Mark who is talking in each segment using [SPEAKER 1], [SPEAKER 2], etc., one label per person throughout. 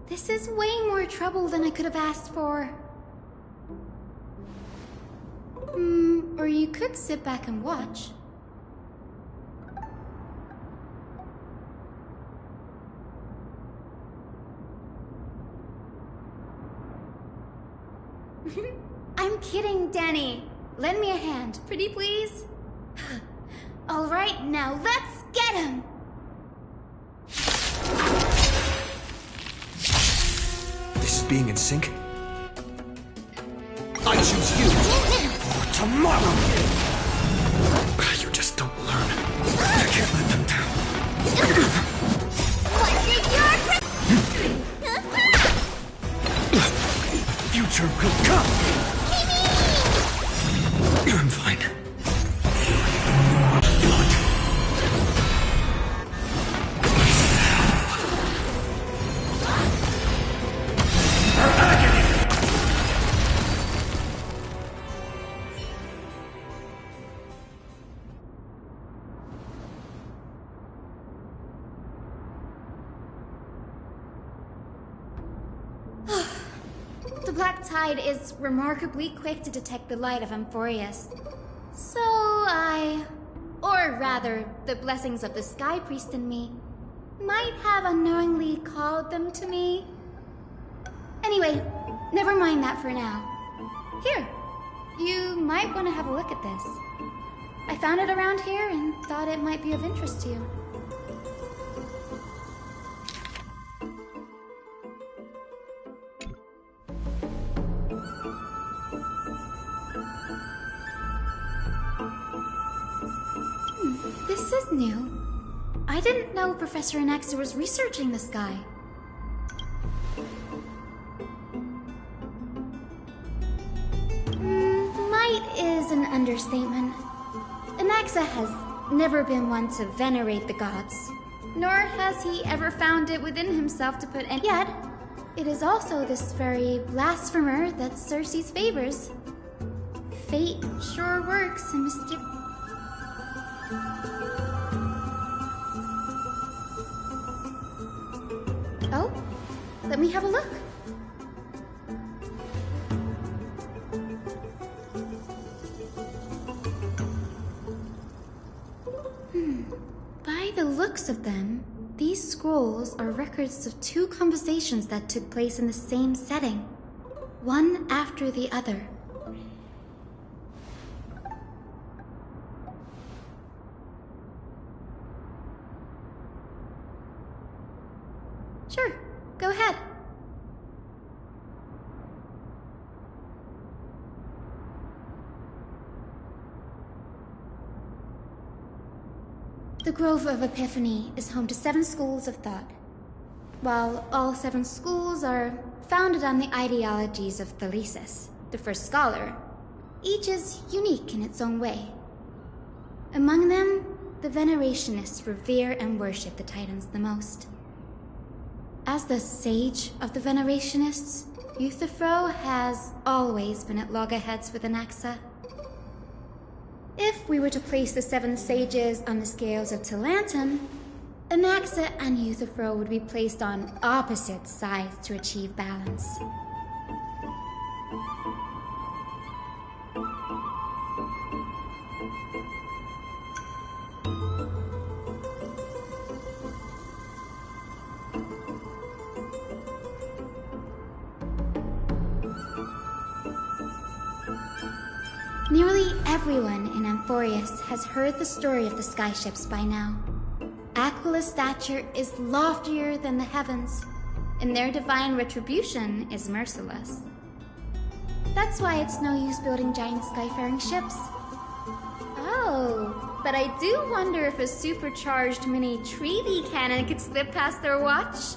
[SPEAKER 1] This is way more trouble than I could have asked for. Or you could sit back and watch. I'm kidding, Danny. Lend me a hand, pretty please? All right, now let's get him!
[SPEAKER 2] This is being in sync? I choose you! For tomorrow! You just don't learn. I can't let them down.
[SPEAKER 1] What's it
[SPEAKER 2] The future will come! I'm fine.
[SPEAKER 1] The Black Tide is remarkably quick to detect the light of Amphorius. So or rather, the blessings of the Sky Priest in me, might have unknowingly called them to me. Anyway, never mind that for now. Here, you might want to have a look at this. I found it around here and thought it might be of interest to you. This is new. I didn't know Professor Anaxa was researching the sky. Might is an understatement. Anaxa has never been one to venerate the gods, nor has he ever found it within himself to put any. Yet, it is also this very blasphemer that Circe's favors. Fate sure works in mysterious. Oh, let me have a look. By the looks of them, these scrolls are records of two conversations that took place in the same setting, one after the other. Sure, go ahead. The Grove of Epiphany is home to 7 schools of thought. While all 7 schools are founded on the ideologies of Thalesis, the first scholar, each is unique in its own way. Among them, the Venerationists revere and worship the Titans the most. As the sage of the Venerationists, Euthyphro has always been at loggerheads with Anaxa. If we were to place the 7 sages on the scales of Talantum, Anaxa and Euthyphro would be placed on opposite sides to achieve balance. Nearly everyone in Boreas has heard the story of the skyships by now. Aquila's stature is loftier than the heavens, and their divine retribution is merciless. That's why it's no use building giant skyfaring ships. Oh, but I do wonder if a supercharged mini treaty cannon could slip past their watch.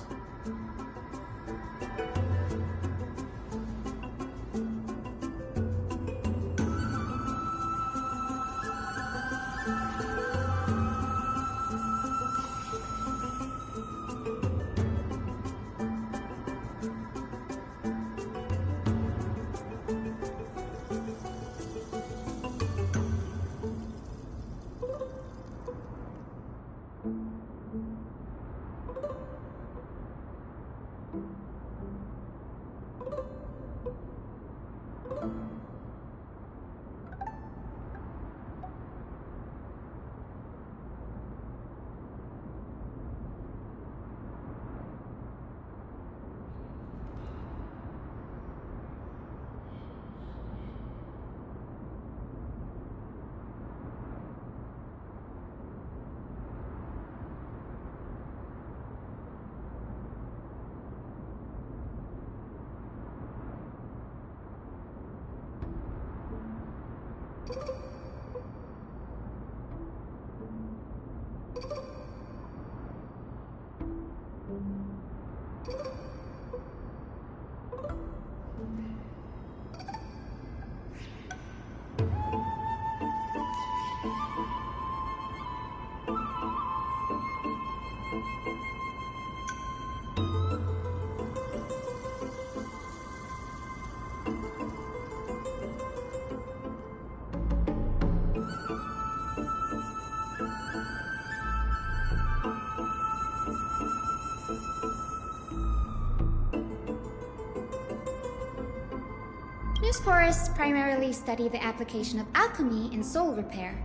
[SPEAKER 1] Newsporists primarily study the application of alchemy in soul repair.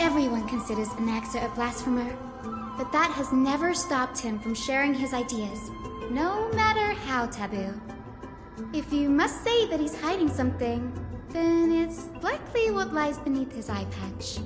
[SPEAKER 1] Everyone considers Anaxa a blasphemer, but that has never stopped him from sharing his ideas, no matter how taboo. If you must say that he's hiding something, then it's likely what lies beneath his eye patch.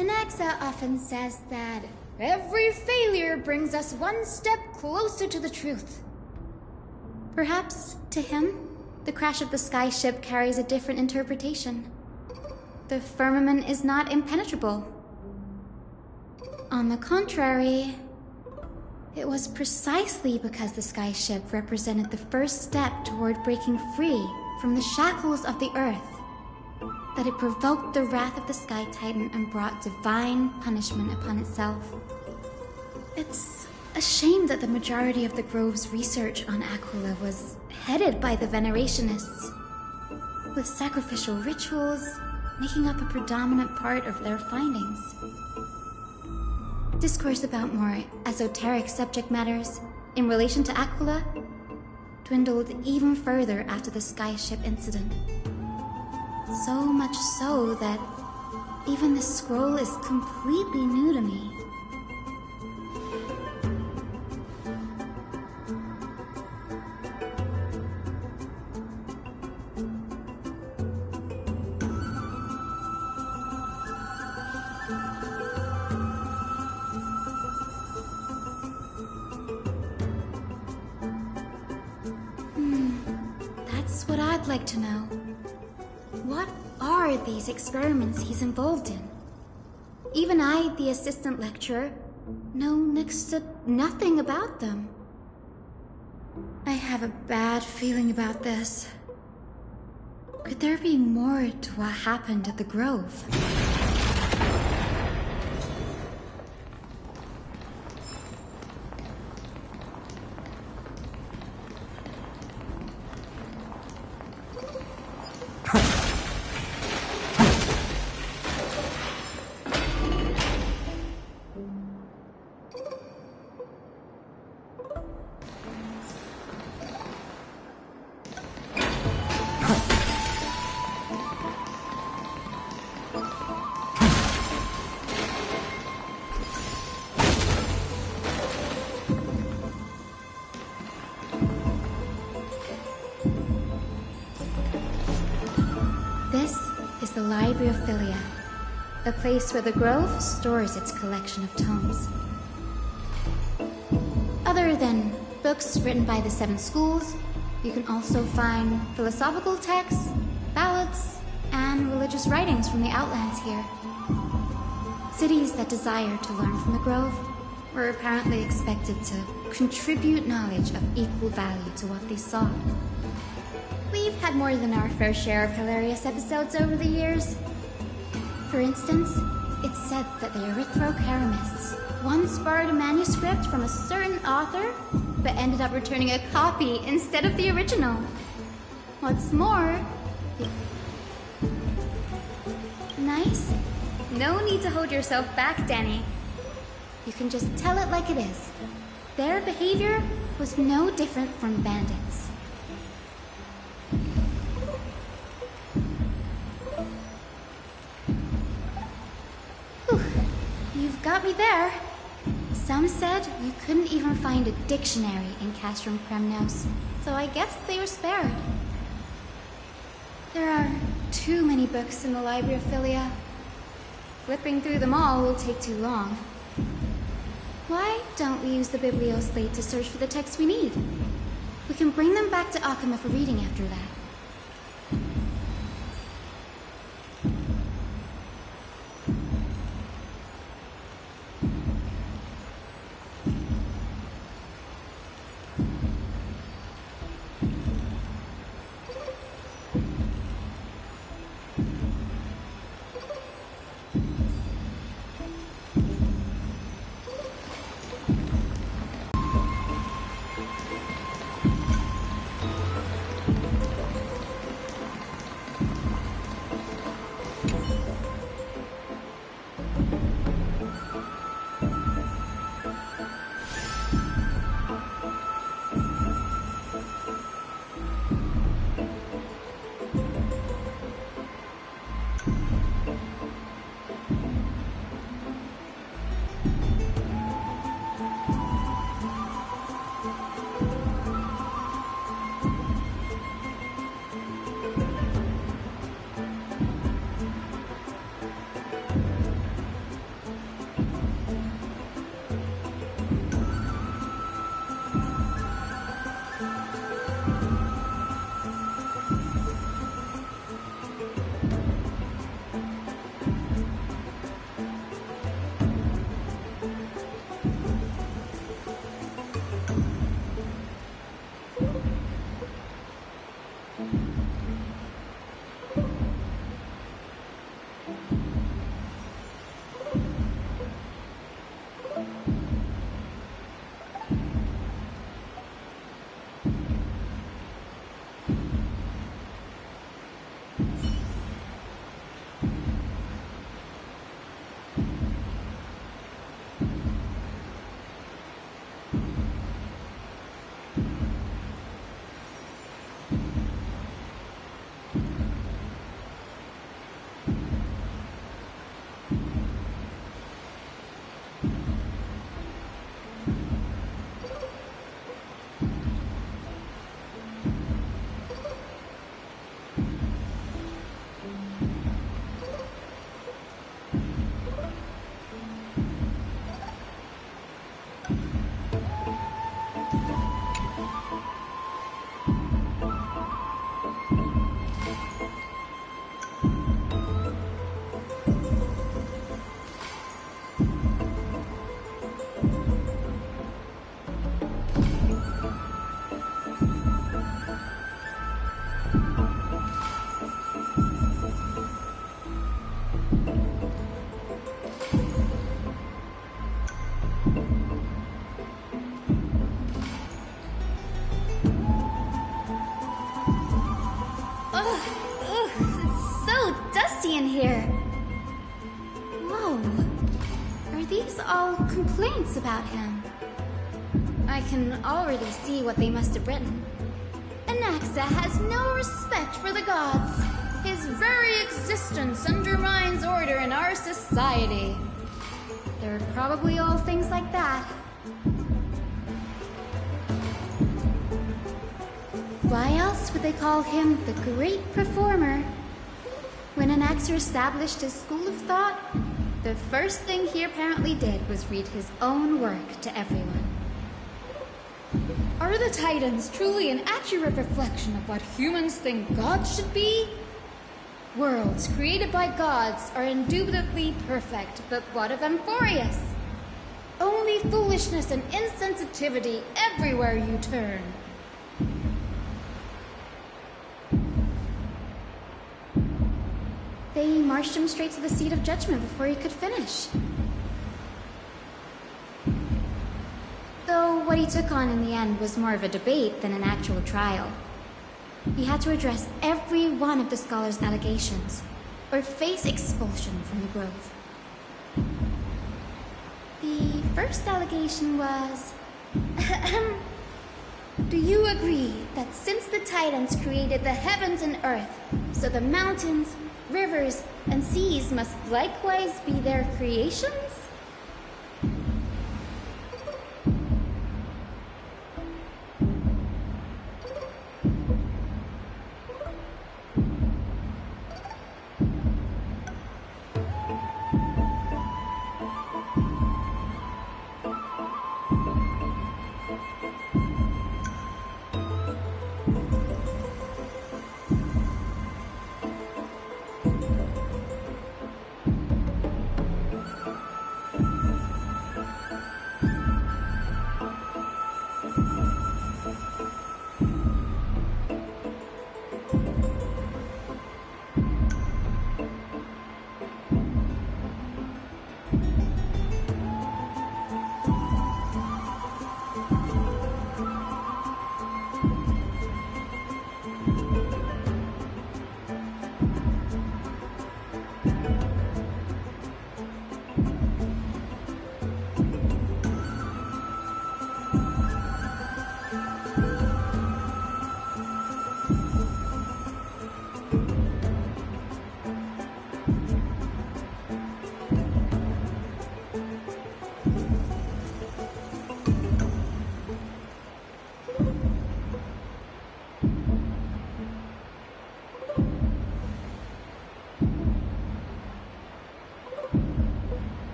[SPEAKER 1] Anaxa often says that every failure brings us one step closer to the truth. Perhaps, to him, the crash of the skyship carries a different interpretation. The firmament is not impenetrable. On the contrary, it was precisely because the skyship represented the first step toward breaking free from the shackles of the Earth that it provoked the wrath of the Sky Titan and brought divine punishment upon itself. It's a shame that the majority of the Grove's research on Aquila was headed by the Venerationists, with sacrificial rituals making up a predominant part of their findings. Discourse about more esoteric subject matters in relation to Aquila dwindled even further after the skyship incident. So much so that even the scroll is completely new to me. like to know. What are these experiments he's involved in? Even I, the assistant lecturer, know next to nothing about them. I have a bad feeling about this. Could there be more to what happened at the Grove? This is the Library of Philia, a place where the Grove stores its collection of tomes. Other than books written by the 7 schools, you can also find philosophical texts, ballads, and religious writings from the Outlands here. Cities that desire to learn from the Grove were apparently expected to contribute knowledge of equal value to what they saw. We've had more than our fair share of hilarious episodes over the years. For instance, it's said that the Erythro-Keramists once borrowed a manuscript from a certain author, but ended up returning a copy instead of the original. What's more... Nice? No need to hold yourself back, Danny. You can just tell it like it is. Their behavior was no different from bandits. You've got me there. Some said you couldn't even find a dictionary in Castrum Kremnos, so I guess they were spared. There are too many books in the Library of Philia. Flipping through them all will take too long. Why don't we use the Biblioslate to search for the texts we need? We can bring them back to Akama for reading after that. all complaints about him. I can already see what they must have written. Anaxa has no respect for the gods. His very existence undermines order in our society. They're probably all things like that. Why else would they call him the Great Performer? When Anaxer established his school of thought, the first thing he apparently did was read his own work to everyone. Are the Titans truly an accurate reflection of what humans think gods should be? Worlds created by gods are indubitably perfect, but what of Amphorius? Only foolishness and insensitivity everywhere you turn. They marched him straight to the seat of judgment before he could finish. Though what he took on in the end was more of a debate than an actual trial. He had to address every one of the scholar's allegations, or face expulsion from the Grove. The first allegation was... Do you agree that since the Titans created the heavens and earth, so the mountains, rivers, and seas must likewise be their creations?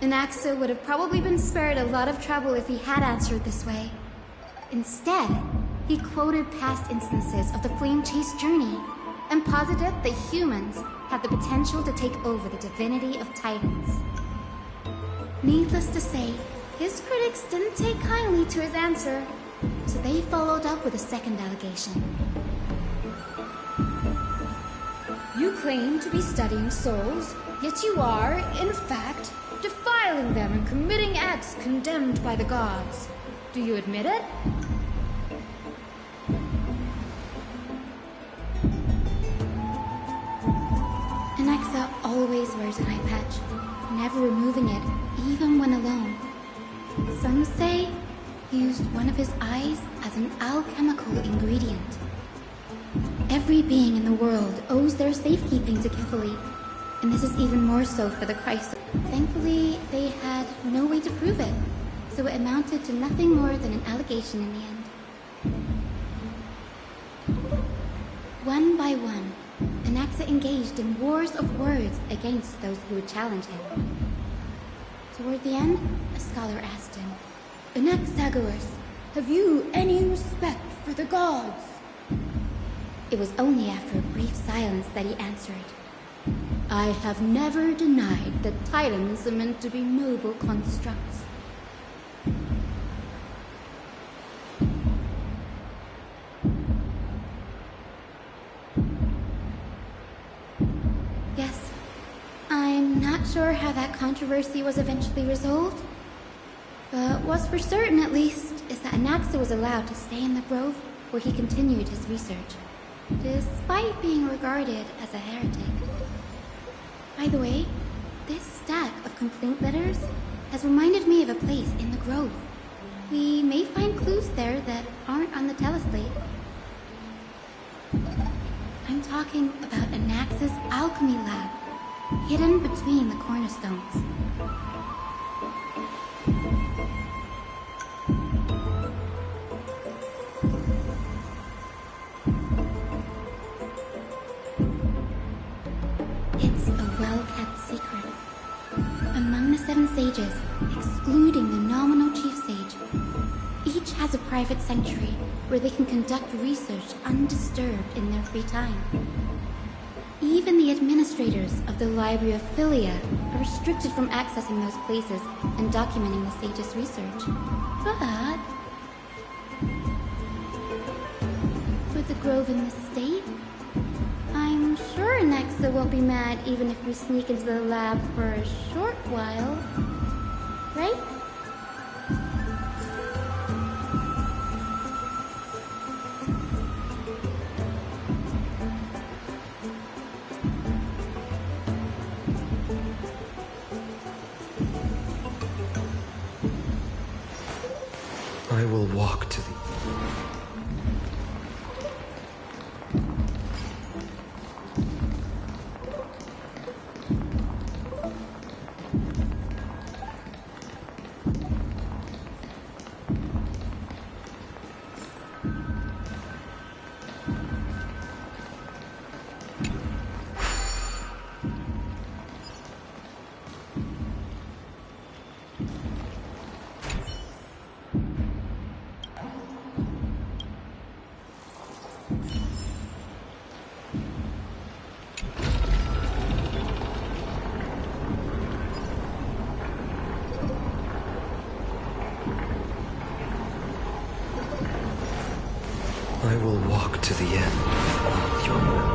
[SPEAKER 1] Anaxa would have probably been spared a lot of trouble if he had answered this way. Instead, he quoted past instances of the Flame Chase journey and posited that humans have the potential to take over the divinity of Titans. Needless to say, his critics didn't take kindly to his answer, so they followed up with a second allegation. You claim to be studying souls, yet you are, in fact, defiling them and committing acts condemned by the gods. Do you admit it? Anaxa always wears an eye patch, never removing it, even when alone. Some say he used one of his eyes as an alchemical ingredient. Every being in the world owes their safekeeping to Kifili, and this is even more so for the Christ. Thankfully, they had no way to prove it, so it amounted to nothing more than an allegation in the end. One by one, Anaxa engaged in wars of words against those who would challenge him. Toward the end, a scholar asked him, Anaxagoras, have you any respect for the gods? It was only after a brief silence that he answered, I have never denied that Titans are meant to be noble constructs. not sure how that controversy was eventually resolved, but what's for certain at least is that Anaxa was allowed to stay in the grove where he continued his research, despite being regarded as a heretic. By the way, this stack of complaint letters has reminded me of a place in the grove. We may find clues there that aren't on the teleslate. I'm talking about Anaxa's alchemy lab, hidden between the cornerstones. It's a well-kept secret. Among the 7 sages, excluding the nominal chief sage, each has a private sanctuary where they can conduct research undisturbed in their free time. Even the administrators of the Library of Philia are restricted from accessing those places and documenting the sage's research. But with the grove in the state, I'm sure Anaxa won't be mad even if we sneak into the lab for a short while, right?
[SPEAKER 2] I will walk to the... I will walk to the end of your will.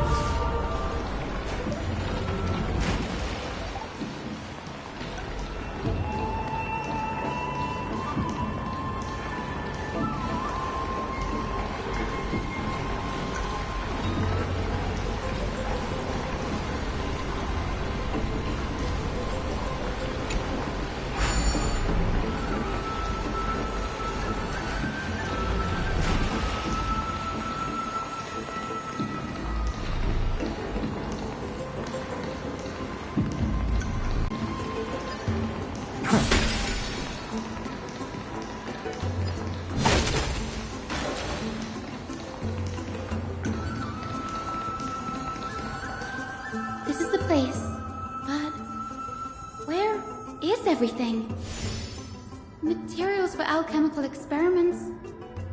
[SPEAKER 1] This is the place, but where is everything? Materials for alchemical experiments,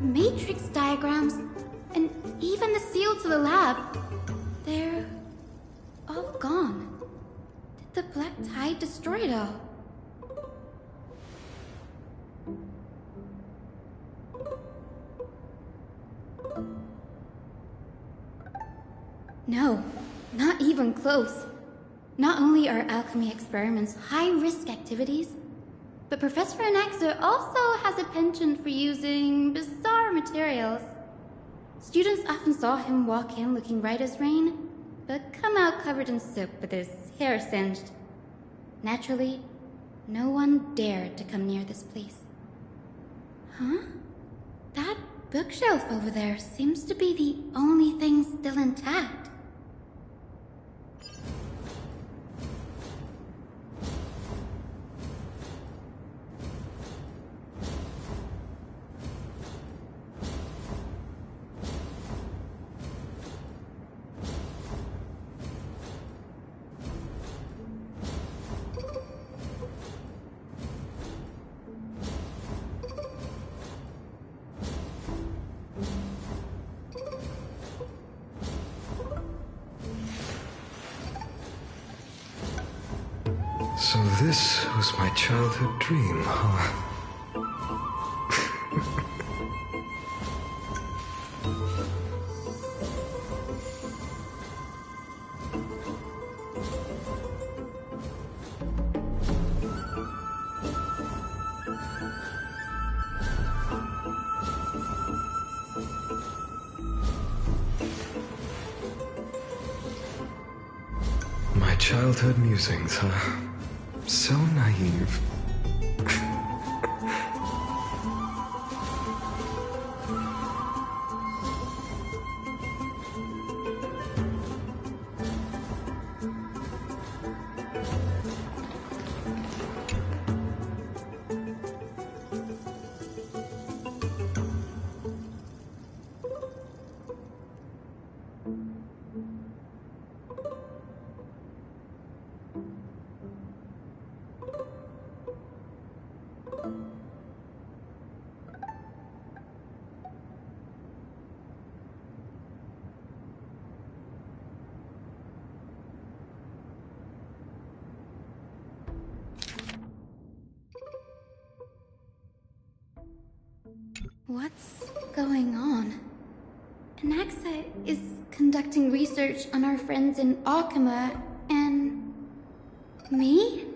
[SPEAKER 1] matrix diagrams, and even the seal to the lab. They're all gone. Did the Black Tide destroy it all? No, not even close. Not only are alchemy experiments high-risk activities, but Professor Anaxa also has a penchant for using bizarre materials. Students often saw him walk in looking right as rain, but come out covered in soap with his hair singed. Naturally, no one dared to come near this place. Huh? That bookshelf over there seems to be the only thing still intact.
[SPEAKER 2] So this was my childhood dream, huh? My childhood musings, huh? So naive.
[SPEAKER 1] What's going on? Anaxa is conducting research on our friends in Alchema and... me?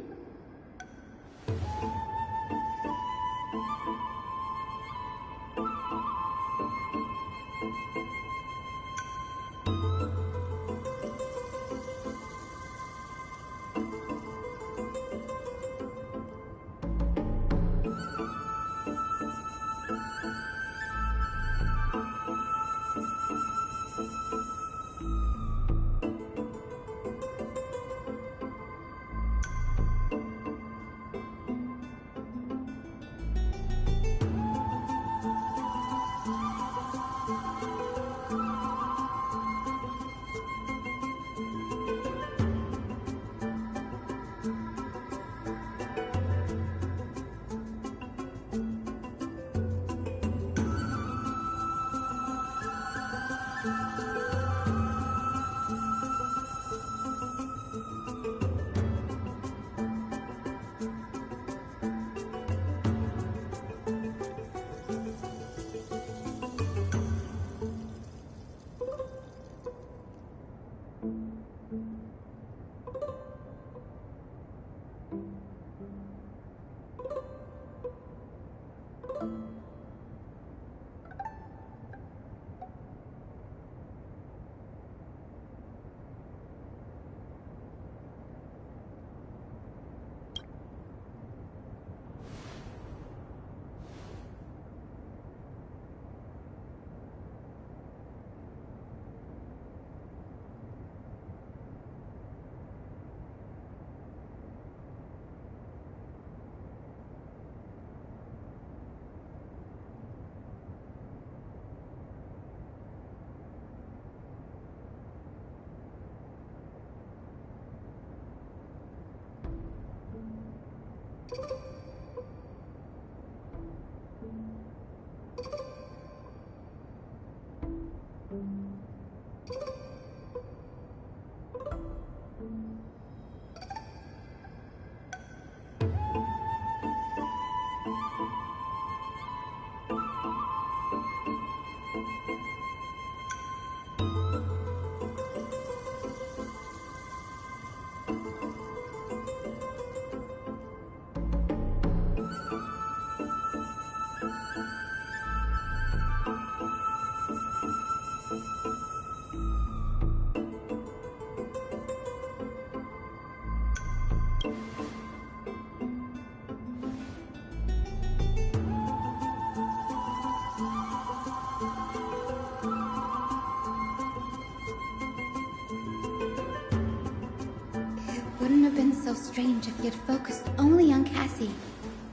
[SPEAKER 1] Wouldn't have been so strange if he had focused only on Cassie,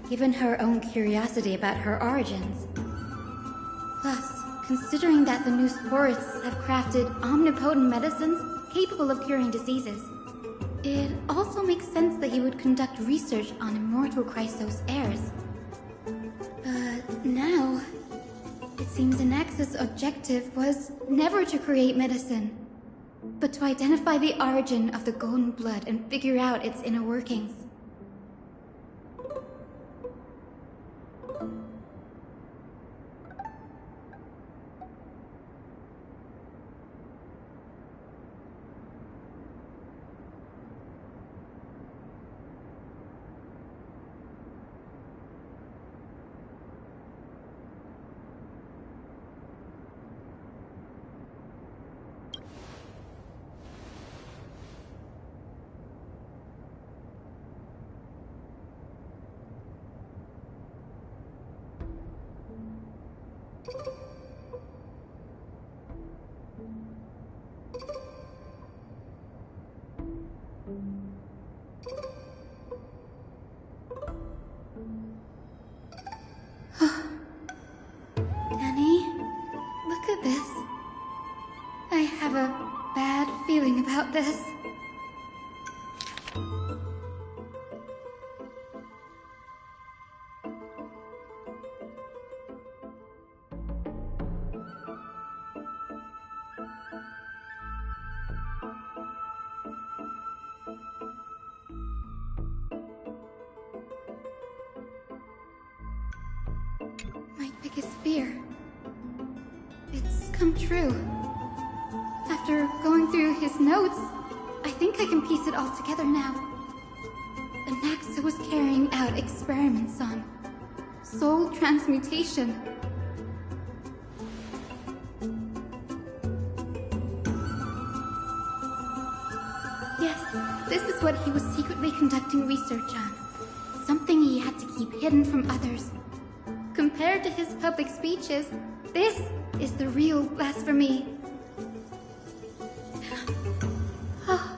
[SPEAKER 1] given her own curiosity about her origins. Plus, considering that the new sporists have crafted omnipotent medicines capable of curing diseases, it also makes sense that he would conduct research on immortal Chrysos heirs. But now, it seems Anax's objective was never to create medicine, but to identify the origin of the golden blood and figure out its inner workings. Danny, look at this. I have a bad feeling about this. My biggest fear. It's come true. After going through his notes, I think I can piece it all together now. Anaxa was carrying out experiments on soul transmutation. Yes, this is what he was secretly conducting research on. Something he had to keep hidden from others. Compared to his public speeches, this is the real blasphemy. Oh,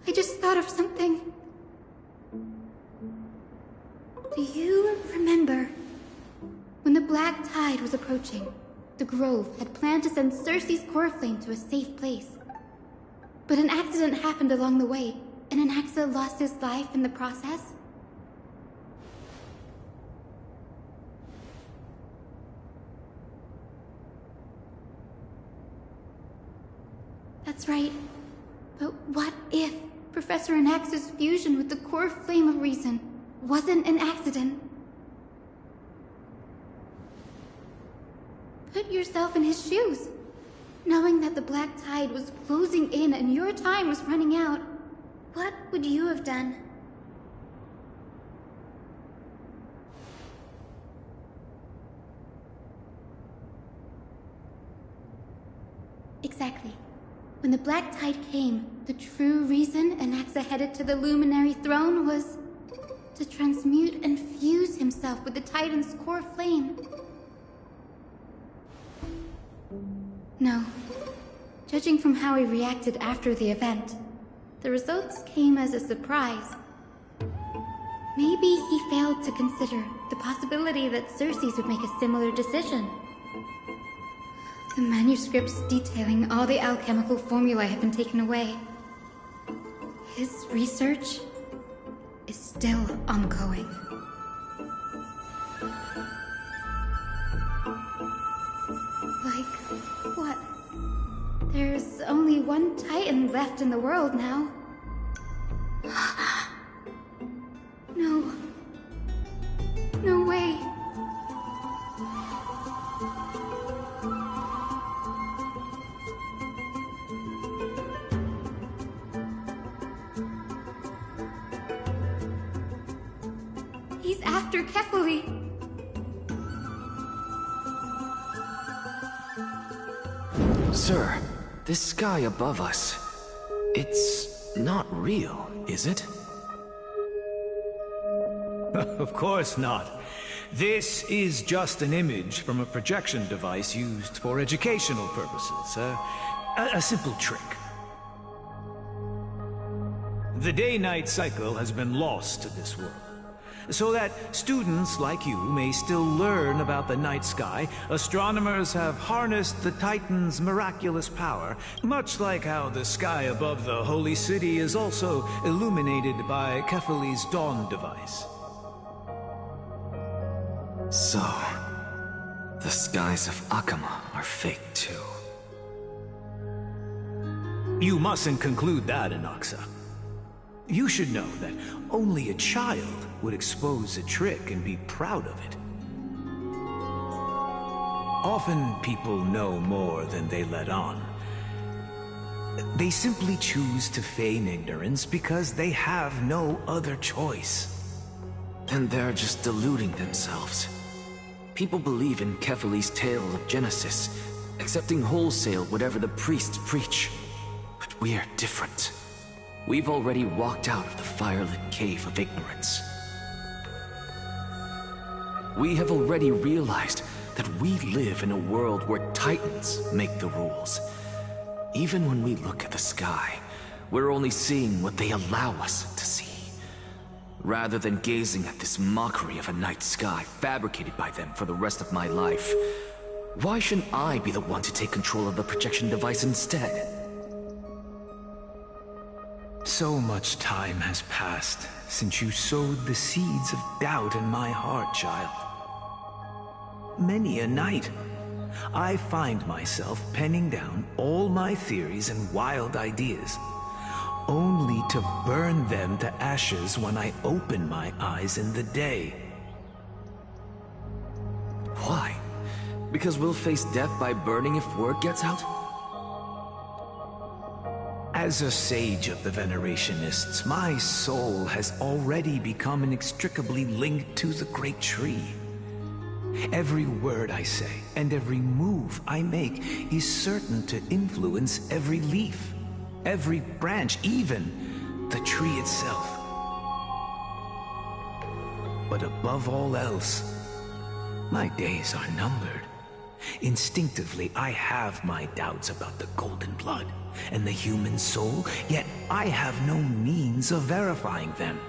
[SPEAKER 1] I just thought of something. Do you remember when the Black Tide was approaching? The Grove had planned to send Cersei's core flame to a safe place. But an accident happened along the way, and Anaxa lost his life in the process? That's right. But what if Professor Anaxa's fusion with the core flame of reason wasn't an accident? Put yourself in his shoes. Knowing that the Black Tide was closing in and your time was running out, what would you have done? Exactly. When the Black Tide came, the true reason Anaxa headed to the Luminary Throne was to transmute and fuse himself with the Titan's core flame. No. Judging from how he reacted after the event, the results came as a surprise. Maybe he failed to consider the possibility that Cersei's would make a similar decision. The manuscripts detailing all the alchemical formulae have been taken away. His research is still ongoing. Like, what? There's only one Titan left in the world now. No. No way. He's after Kefali.
[SPEAKER 2] Sir, this sky above us, it's not real, is it?
[SPEAKER 3] Of course not. This is just an image from a projection device used for educational purposes. A simple trick. The day-night cycle has been lost to this world. So that students like you may still learn about the night sky, astronomers have harnessed the Titan's miraculous power, much like how the sky above the Holy City is also illuminated by Kefali's dawn device.
[SPEAKER 2] So, the skies of Akama are fake too.
[SPEAKER 3] You mustn't conclude that, Anaxa. You should know that only a child would expose a trick and be proud of it. Often people know more than they let on. They simply choose to feign ignorance because they have no other choice.
[SPEAKER 2] And they're just deluding themselves. People believe in Kefali's tale of Genesis, accepting wholesale whatever the priests preach. But we're different. We've already walked out of the firelit cave of ignorance. We have already realized that we live in a world where Titans make the rules. Even when we look at the sky, we're only seeing what they allow us to see. Rather than gazing at this mockery of a night sky fabricated by them for the rest of my life, why shouldn't I be the one to take control of the projection device instead?
[SPEAKER 3] So much time has passed since you sowed the seeds of doubt in my heart, child. Many a night, I find myself penning down all my theories and wild ideas, only to burn them to ashes when I open my eyes in the day.
[SPEAKER 2] Why? Because we'll face death by burning if word gets out?
[SPEAKER 3] As a sage of the Venerationists, my soul has already become inextricably linked to the great tree. Every word I say and every move I make is certain to influence every leaf, every branch, even the tree itself. But above all else, my days are numbered. Instinctively, I have my doubts about the golden blood and the human soul, yet I have no means of verifying them.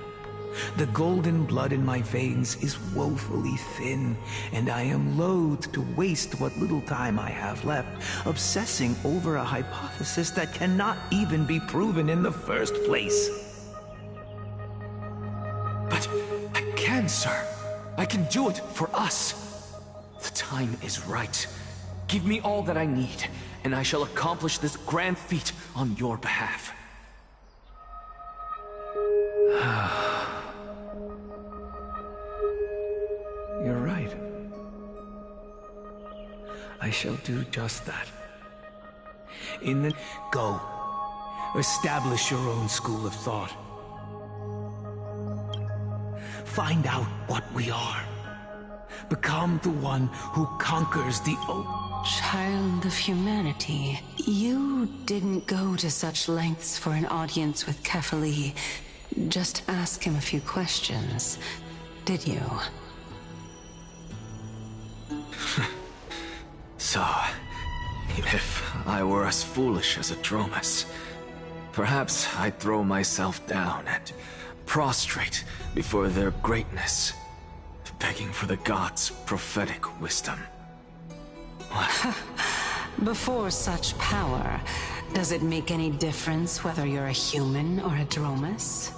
[SPEAKER 3] The golden blood in my veins is woefully thin, and I am loath to waste what little time I have left obsessing over a hypothesis that cannot even be proven in the first place.
[SPEAKER 2] But I can, sir. I can do it for us. The time is right. Give me all that I need, and I shall accomplish this grand feat on your behalf.
[SPEAKER 3] You're right. I shall do just that. Go. Establish your own school of thought. Find out what we are. Become the one who conquers the
[SPEAKER 4] Child of humanity, you didn't go to such lengths for an audience with Kefali. Just ask him a few questions, did you?
[SPEAKER 2] So, if I were as foolish as a Dromus, perhaps I'd throw myself down and prostrate before their greatness, begging for the gods' prophetic wisdom.
[SPEAKER 4] Before such power, does it make any difference whether you're a human or a Dromus?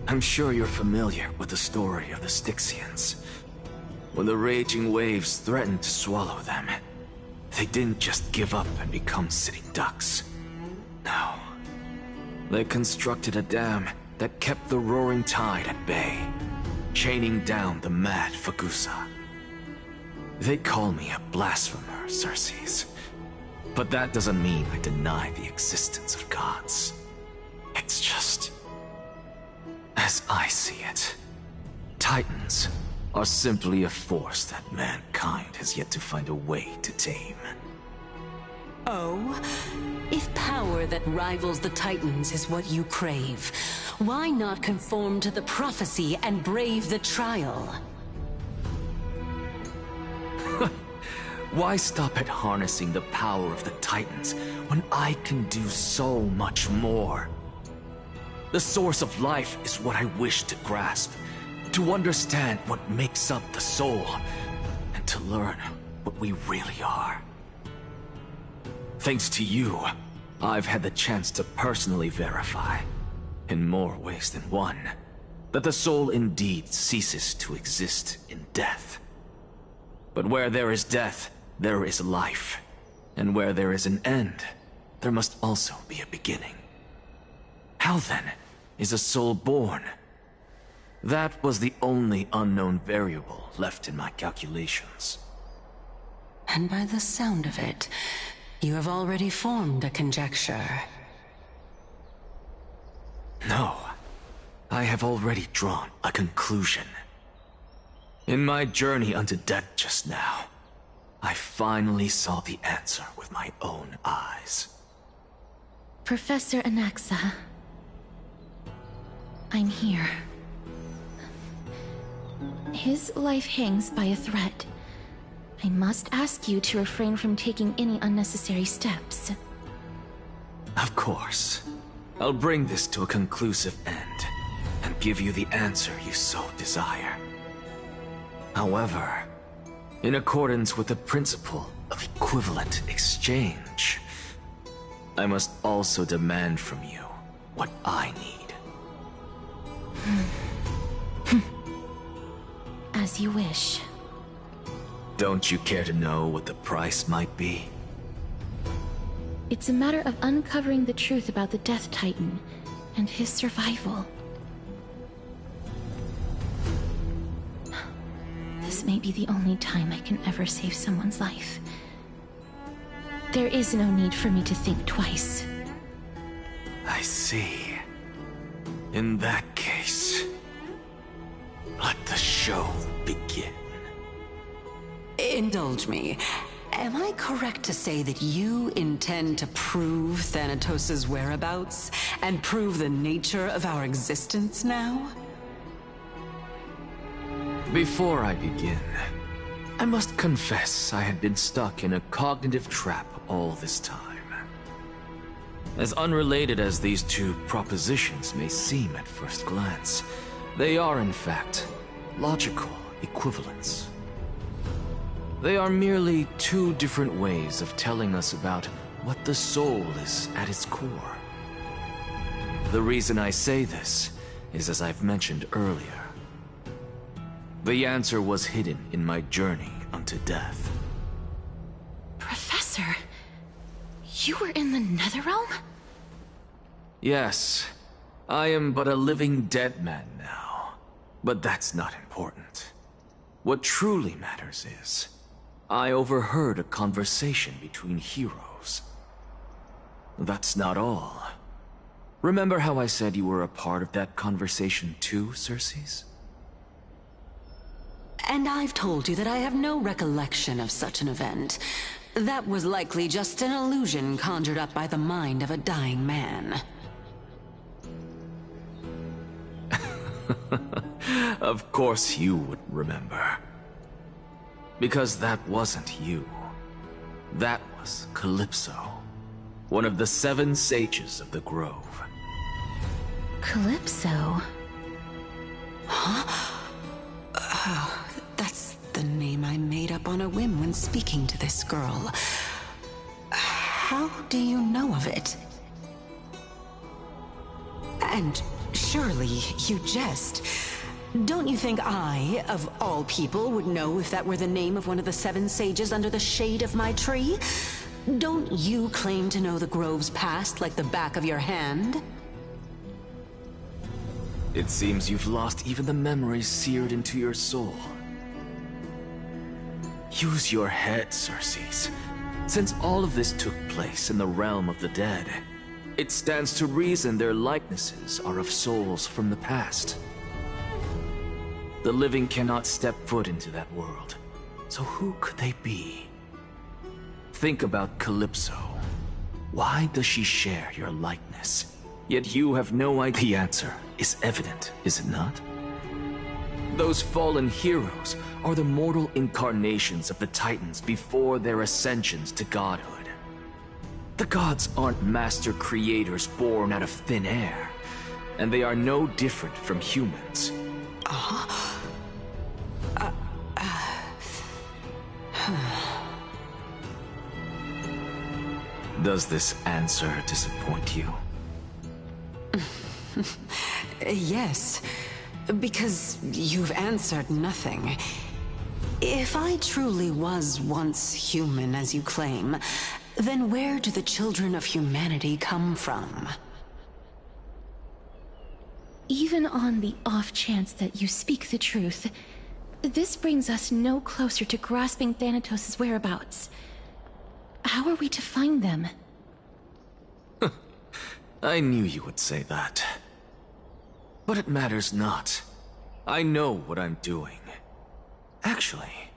[SPEAKER 2] I'm sure you're familiar with the story of the Styxians. When the raging waves threatened to swallow them, they didn't just give up and become sitting ducks. No. They constructed a dam that kept the roaring tide at bay, chaining down the mad Fagusa. They call me a blasphemer, Circes. But that doesn't mean I deny the existence of gods. It's just... as I see it, Titans are simply a force that mankind has yet to find a way to tame.
[SPEAKER 4] Oh? If power that rivals the Titans is what you crave, why not conform to the prophecy and brave the trial?
[SPEAKER 2] Why stop at harnessing the power of the Titans when I can do so much more? The source of life is what I wish to grasp, to understand what makes up the soul, and to learn what we really are. Thanks to you, I've had the chance to personally verify, in more ways than one, that the soul indeed ceases to exist in death. But where there is death, there is life. And where there is an end, there must also be a beginning. How then is a soul born? That was the only unknown variable left in my calculations.
[SPEAKER 4] And by the sound of it, you have already formed a conjecture.
[SPEAKER 2] No, I have already drawn a conclusion. In my journey unto death just now, I finally saw the answer with my own eyes.
[SPEAKER 1] Professor Anaxa, I'm here.
[SPEAKER 5] His life hangs by a thread. I must ask you to refrain from taking any unnecessary steps.
[SPEAKER 2] Of course. I'll bring this to a conclusive end, and give you the answer you so desire. However, in accordance with the principle of equivalent exchange, I must also demand from you what I need.
[SPEAKER 5] As you wish.
[SPEAKER 2] Don't you care to know what the price might be?
[SPEAKER 5] It's a matter of uncovering the truth about the Death Titan and his survival. This may be the only time I can ever save someone's life. There is no need for me to think twice.
[SPEAKER 2] I see. In that case, let the show begin.
[SPEAKER 4] Indulge me. Am I correct to say that you intend to prove Thanatos' whereabouts and prove the nature of our existence now?
[SPEAKER 2] Before I begin, I must confess I had been stuck in a cognitive trap all this time. As unrelated as these two propositions may seem at first glance, they are in fact logical equivalents. They are merely two different ways of telling us about what the soul is at its core. The reason I say this is, as I've mentioned earlier, the answer was hidden in my journey unto death.
[SPEAKER 5] Professor, you were in the Netherrealm?
[SPEAKER 2] Yes, I am but a living dead man now, but that's not important. What truly matters is, I overheard a conversation between heroes. That's not all. Remember how I said you were a part of that conversation too, Circes?
[SPEAKER 4] And I've told you that I have no recollection of such an event. That was likely just an illusion conjured up by the mind of a dying man.
[SPEAKER 2] Of course you would remember. Because that wasn't you. That was Calypso, one of the 7 sages of the Grove.
[SPEAKER 5] Calypso?
[SPEAKER 4] Huh? Oh, that's the name I made up on a whim when speaking to this girl. How do you know of it? And surely you jest. Don't you think I, of all people, would know if that were the name of one of the 7 sages under the shade of my tree? Don't you claim to know the Grove's past like the back of your hand?
[SPEAKER 2] It seems you've lost even the memories seared into your soul. Use your head, Circes. Since all of this took place in the realm of the dead, it stands to reason their likenesses are of souls from the past. The living cannot step foot into that world, so who could they be? Think about Calypso. Why does she share your likeness? Yet you have no idea. The answer is evident, is it not? Those fallen heroes are the mortal incarnations of the Titans before their ascensions to godhood. The gods aren't master creators born out of thin air, and they are no different from humans. Does this answer disappoint you?
[SPEAKER 4] Yes, because you've answered nothing. If I truly was once human, as you claim, then where do the children of humanity come from?
[SPEAKER 5] Even on the off chance that you speak the truth, this brings us no closer to grasping Thanatos' whereabouts. How are we to find them?
[SPEAKER 2] I knew you would say that. But it matters not. I know what I'm doing. Actually,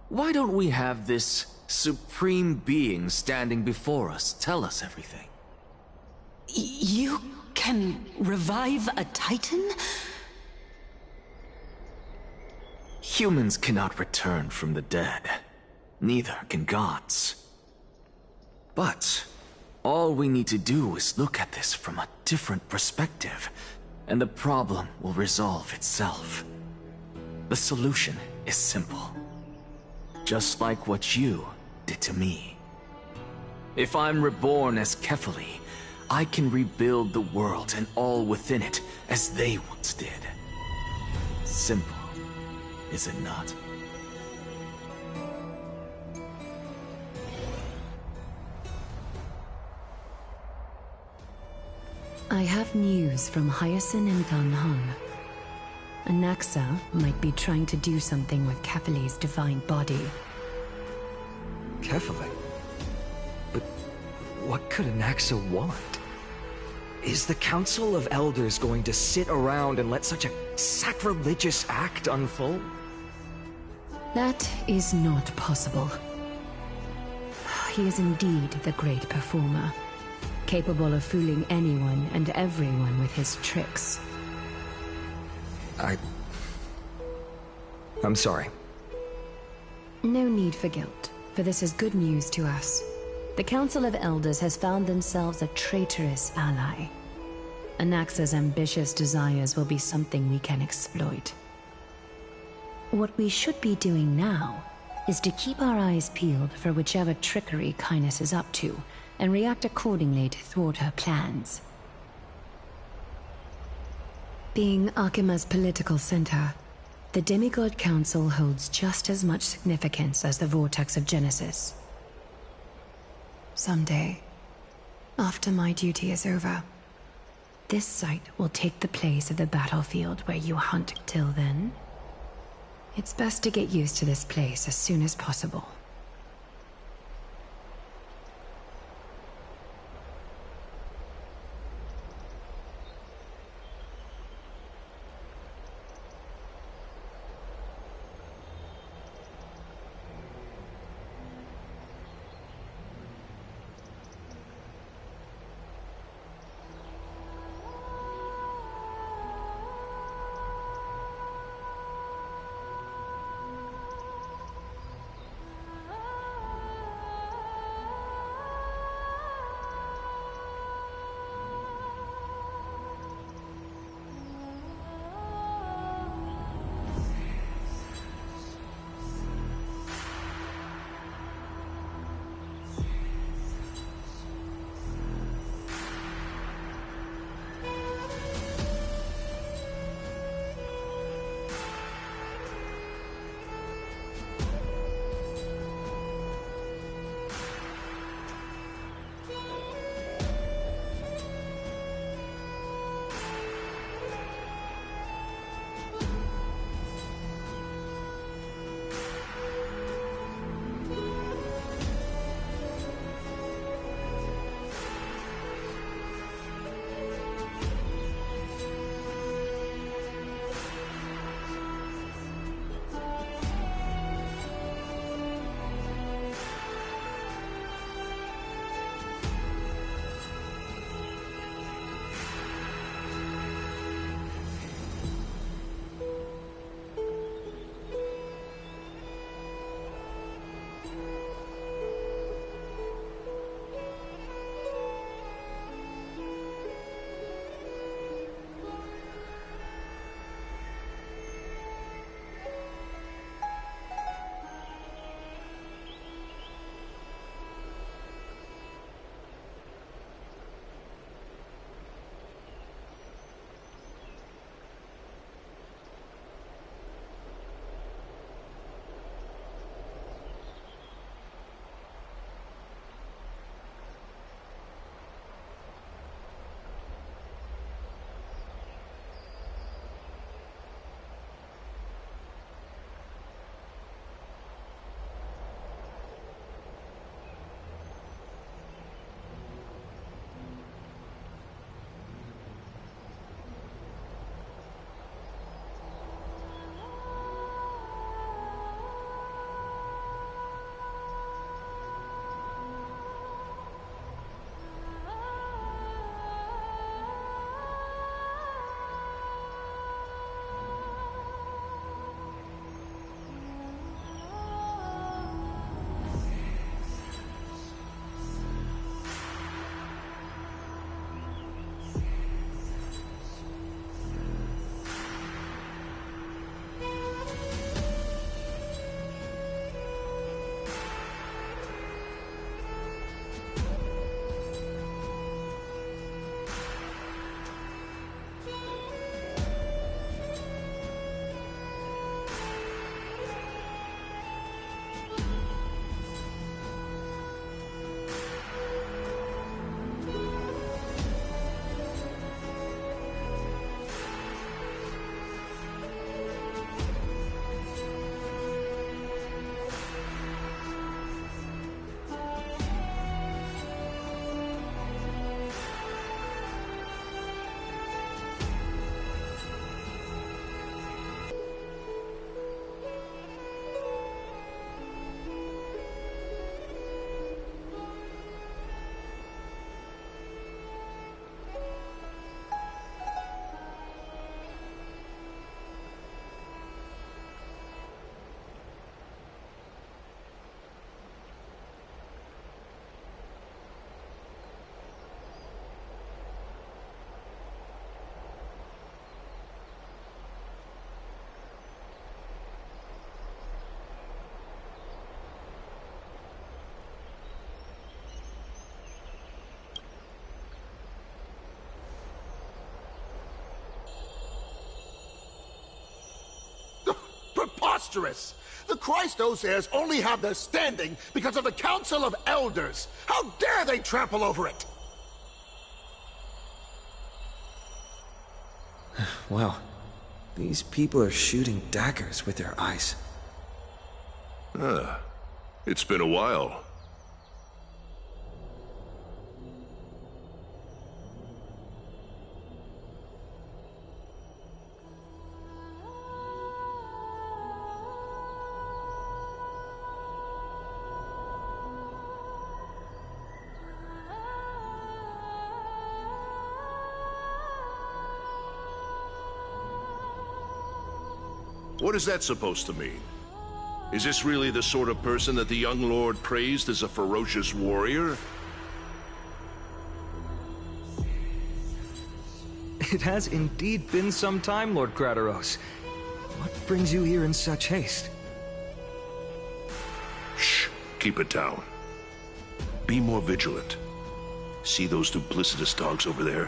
[SPEAKER 2] why don't we have this supreme being standing before us tell us everything?
[SPEAKER 4] You can revive a Titan?
[SPEAKER 2] Humans cannot return from the dead. Neither can gods. But all we need to do is look at this from a different perspective, and the problem will resolve itself. The solution is simple. Just like what you did to me. If I'm reborn as Kefali, I can rebuild the world and all within it as they once did. Simple, is it not?
[SPEAKER 6] I have news from Hyacinth and Ganhung. Anaxa might be trying to do something with Kefali's divine body.
[SPEAKER 7] Kefali? But what could Anaxa want? Is the Council of Elders going to sit around and let such a sacrilegious act unfold?
[SPEAKER 6] That is not possible. He is indeed the great performer, capable of fooling anyone and everyone with his tricks.
[SPEAKER 7] I'm sorry.
[SPEAKER 6] No need for guilt, for this is good news to us. The Council of Elders has found themselves a traitorous ally. Anaxa's ambitious desires will be something we can exploit. What we should be doing now is to keep our eyes peeled for whichever trickery Kynus is up to, and react accordingly to thwart her plans. Being Akima's political center, the Demigod Council holds just as much significance as the Vortex of Genesis. Someday, after my duty is over, this site will take the place of the battlefield where you hunt. Till then, it's best to get used to this place as soon as possible.
[SPEAKER 8] preposterous! The Christos heirs only have their standing because of the Council of Elders! How dare they trample over it!
[SPEAKER 2] Wow. These people are shooting daggers with their eyes.
[SPEAKER 9] It's been a while. What is that supposed to mean? Is this really the sort of person that the young lord praised as a ferocious warrior?
[SPEAKER 7] It has indeed been some time, Lord Kratos. What brings you here in such haste?
[SPEAKER 9] Shh, keep it down. Be more vigilant. See those duplicitous dogs over there?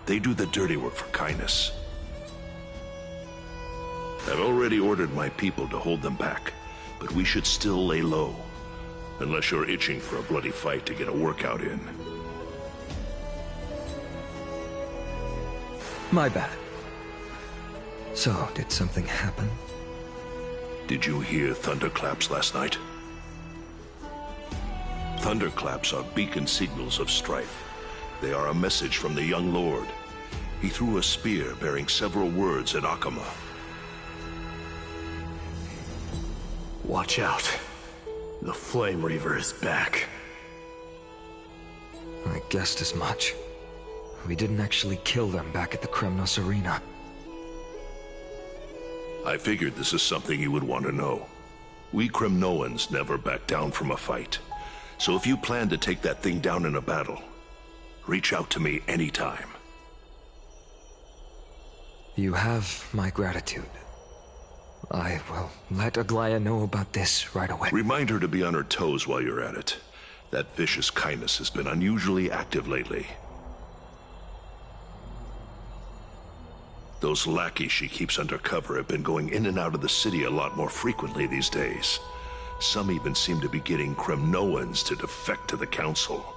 [SPEAKER 9] They do the dirty work for kindness. I've already ordered my people to hold them back, but we should still lay low. Unless you're itching for a bloody fight to get a workout in.
[SPEAKER 7] My bad. So, did something happen?
[SPEAKER 9] Did you hear thunderclaps last night? Thunderclaps are beacon signals of strife. They are a message from the young lord. He threw a spear bearing several words at Akama.
[SPEAKER 10] Watch out. The Flame Reaver is back.
[SPEAKER 7] I guessed as much. We didn't actually kill them back at the Kremnos Arena.
[SPEAKER 9] I figured this is something you would want to know. We Kremnoans never back down from a fight. So if you plan to take that thing down in a battle, reach out to me anytime.
[SPEAKER 7] You have my gratitude. I will let Aglaya know about this right away.
[SPEAKER 9] Remind her to be on her toes while you're at it. That vicious kindness has been unusually active lately. Those lackeys she keeps under cover have been going in and out of the city a lot more frequently these days. Some even seem to be getting Kremnoans to defect to the Council.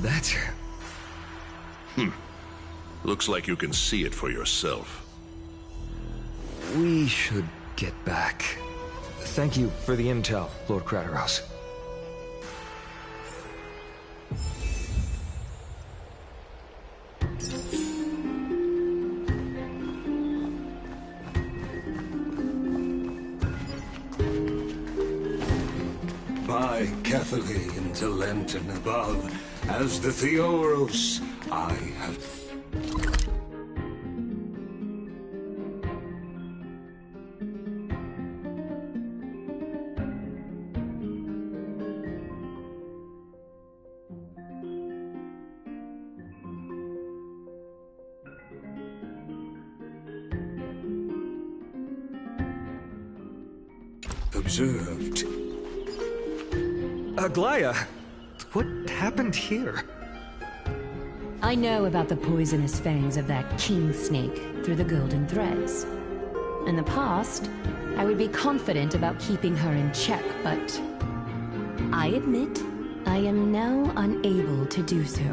[SPEAKER 7] That's her.
[SPEAKER 9] Looks like you can see it for yourself.
[SPEAKER 7] We should get back. Thank you for the intel, Lord Kratos.
[SPEAKER 11] By Catherly into Lenten above, as the Theoros, I have... observed.
[SPEAKER 7] Aglaya, what happened here?
[SPEAKER 6] I know about the poisonous fangs of that king snake through the golden threads. In the past, I would be confident about keeping her in check, but I admit I am now unable to do so.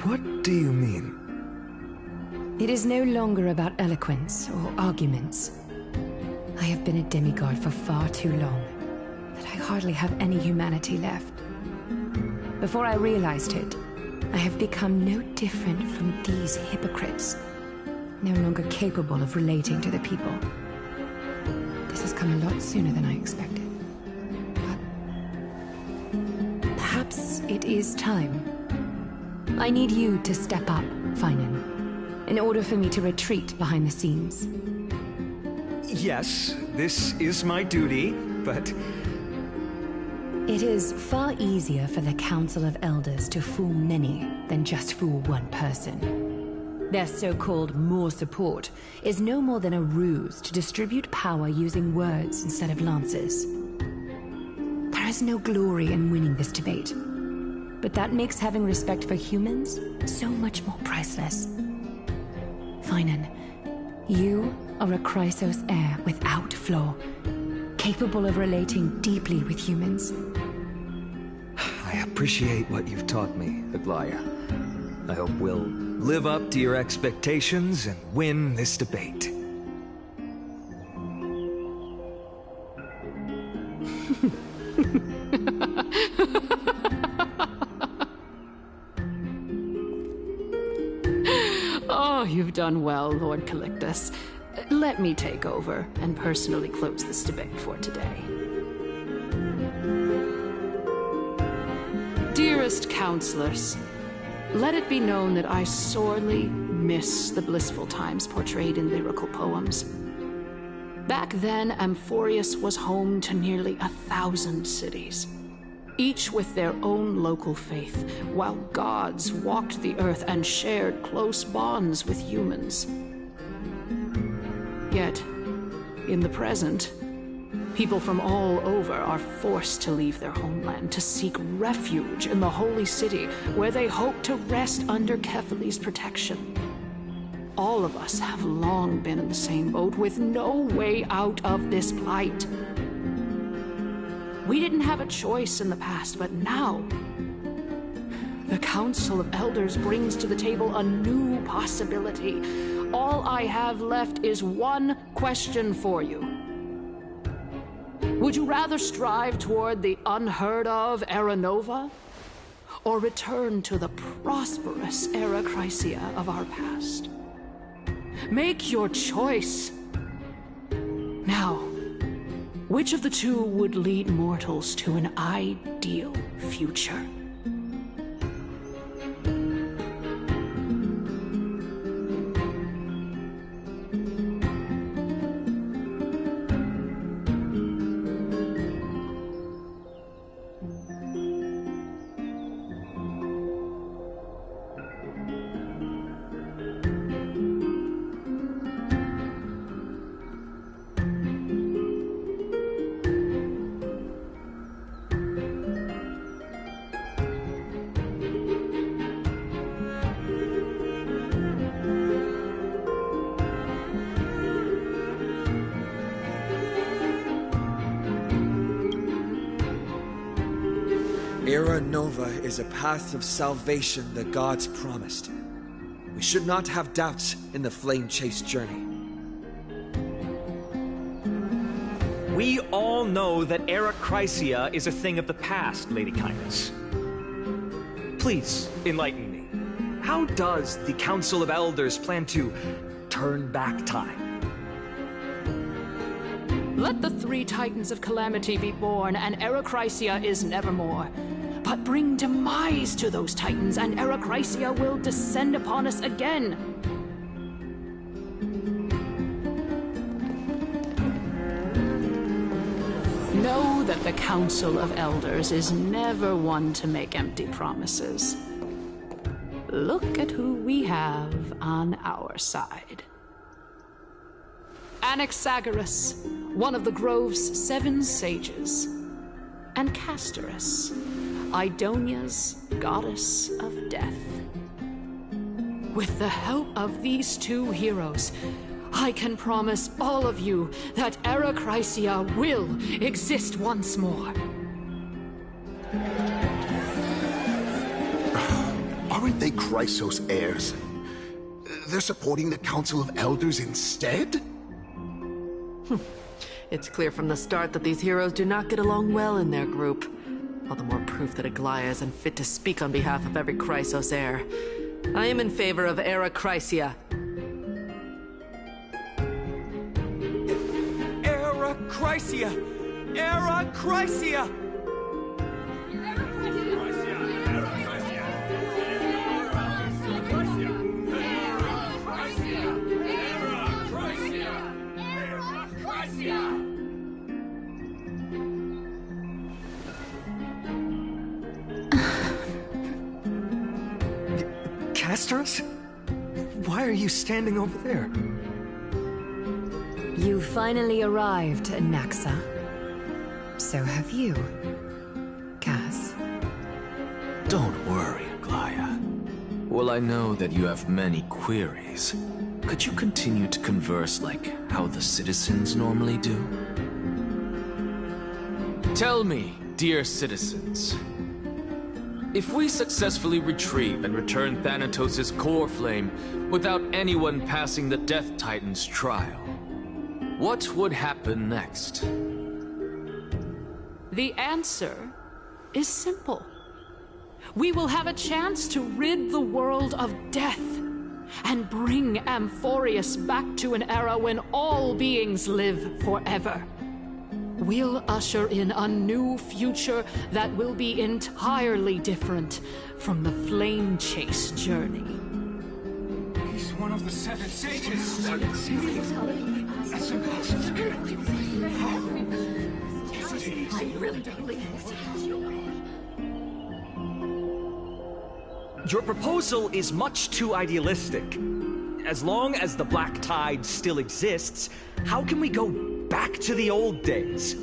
[SPEAKER 7] What do you mean?
[SPEAKER 6] It is no longer about eloquence or arguments. I have been a demigod for far too long that I hardly have any humanity left. Before I realized it, I have become no different from these hypocrites, no longer capable of relating to the people. This has come a lot sooner than I expected. But perhaps it is time. I need you to step up, Finan, in order for me to retreat behind the scenes.
[SPEAKER 7] Yes, this is my duty, but...
[SPEAKER 6] It is far easier for the Council of Elders to fool many than just fool one person. Their so-called more support is no more than a ruse to distribute power using words instead of lances. There is no glory in winning this debate, but that makes having respect for humans so much more priceless. Finan, you are a Chrysos heir without flaw, capable of relating deeply with humans.
[SPEAKER 7] I appreciate what you've taught me, Aglaya. I hope we'll live up to your expectations and win this debate.
[SPEAKER 12] Oh, you've done well, Lord Calictus. Let me take over and personally close this debate for today. Dearest counselors, let it be known that I sorely miss the blissful times portrayed in lyrical poems. Back then, Amphorius was home to nearly 1,000 cities, each with their own local faith, while gods walked the earth and shared close bonds with humans. Yet, in the present, people from all over are forced to leave their homeland to seek refuge in the holy city, where they hope to rest under Kefali's protection. All of us have long been in the same boat, with no way out of this plight. We didn't have a choice in the past, but now, the Council of Elders brings to the table a new possibility. All I have left is one question for you. Would you rather strive toward the unheard of Era Nova, or return to the prosperous Era Chrysia of our past? Make your choice. Now, which of the two would lead mortals to an ideal future?
[SPEAKER 13] Era Nova is a path of salvation the gods promised. We should not have doubts in the flame-chased journey.
[SPEAKER 7] We all know that Era Chrysia is a thing of the past, Lady Kindness. Please, enlighten me. How does the Council of Elders plan to turn back time?
[SPEAKER 12] Let the 3 Titans of Calamity be born, and Era Chrysia is nevermore. But bring demise to those Titans, and Era Chrysia will descend upon us again. Know that the Council of Elders is never one to make empty promises. Look at who we have on our side. Anaxagoras, one of the Grove's 7 sages, and Castorus, Idonia's goddess of death. With the help of these 2 heroes, I can promise all of you that Era Chrysia will exist once more.
[SPEAKER 8] Aren't they Chrysos heirs? They're supporting the Council of Elders instead?
[SPEAKER 14] It's clear from the start that these heroes do not get along well in their group. All the more proof that Aglaya is unfit to speak on behalf of every Chrysos heir. I am in favor of Era Chrysia.
[SPEAKER 13] Era Chrysia! Era Chrysia!
[SPEAKER 7] Castorus? Why are you standing over there?
[SPEAKER 6] You finally arrived, Naxa. So have you, Cass.
[SPEAKER 2] Don't worry, Glaya. Well, I know that you have many queries. Could you continue to converse like how the citizens normally do? Tell me, dear citizens, if we successfully retrieve and return Thanatos' core flame without anyone passing the Death Titan's trial, what would happen next?
[SPEAKER 12] The answer is simple. We will have a chance to rid the world of death and bring Amphorius back to an era when all beings live forever. We'll usher in a new future that will be entirely different from the Flame Chase journey.
[SPEAKER 11] He's one of the seven sages. That's
[SPEAKER 12] I really believe
[SPEAKER 7] Your proposal is much too idealistic. As long as the Black Tide still exists, how can we go back to the old days?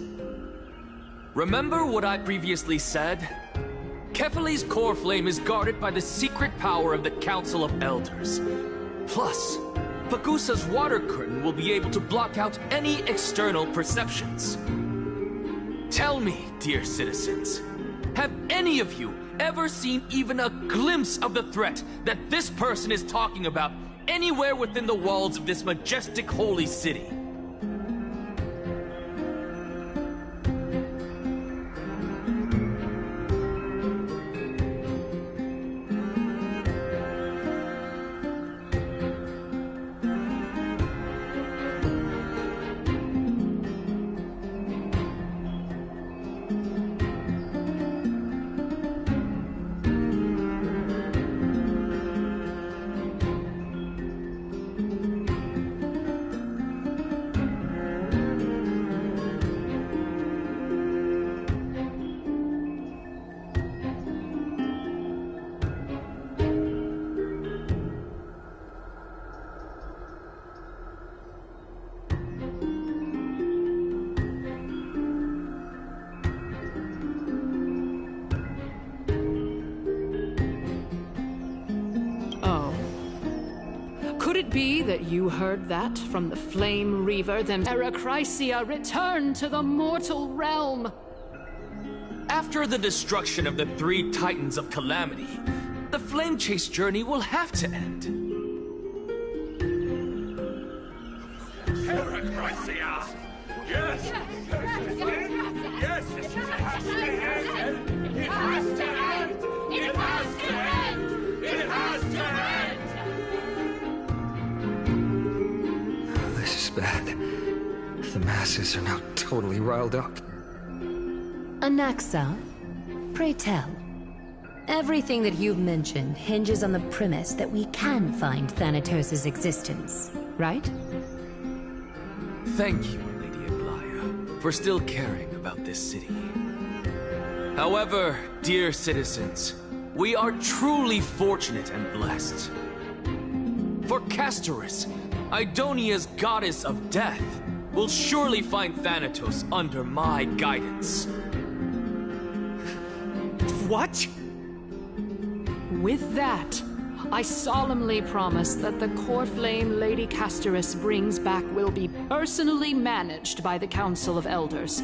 [SPEAKER 2] Remember what I previously said? Kefali's core flame is guarded by the secret power of the Council of Elders. Plus, Pagusa's water curtain will be able to block out any external perceptions. Tell me, dear citizens, have any of you ever seen even a glimpse of the threat that this person is talking about anywhere within the walls of this majestic holy city?
[SPEAKER 12] Could it be that you heard that from the Flame Reaver, then Herachrisia returned to the mortal realm?
[SPEAKER 2] After the destruction of the 3 Titans of Calamity, the Flame Chase journey will have to end.
[SPEAKER 11] Herachrisia! Yes! Yes! It has to end! It has to end! It has to end! It has to end!
[SPEAKER 13] This is bad. The masses are now totally riled up.
[SPEAKER 6] Anaxa, pray tell. Everything that you've mentioned hinges on the premise that we can find Thanatos' existence, right?
[SPEAKER 2] Thank you, Lady Aglaya, for still caring about this city. However, dear citizens, we are truly fortunate and blessed. For Castorus, Idonia's goddess of death, will surely find Thanatos under my guidance.
[SPEAKER 7] What?
[SPEAKER 12] With that, I solemnly promise that the core flame Lady Castorus brings back will be personally managed by the Council of Elders.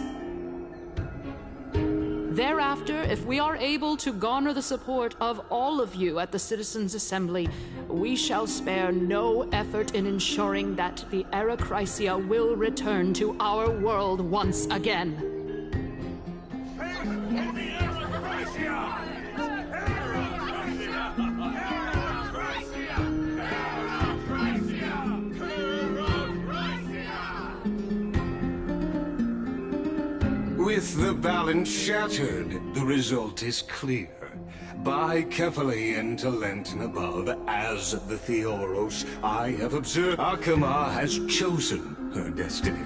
[SPEAKER 12] Thereafter, if we are able to garner the support of all of you at the Citizens' Assembly, we shall spare no effort in ensuring that the Herachrisia will return to our world once again.
[SPEAKER 11] With the balance shattered, the result is clear. By Kefali and Talentin above, as the Theoros, I have observed Akama has chosen her destiny.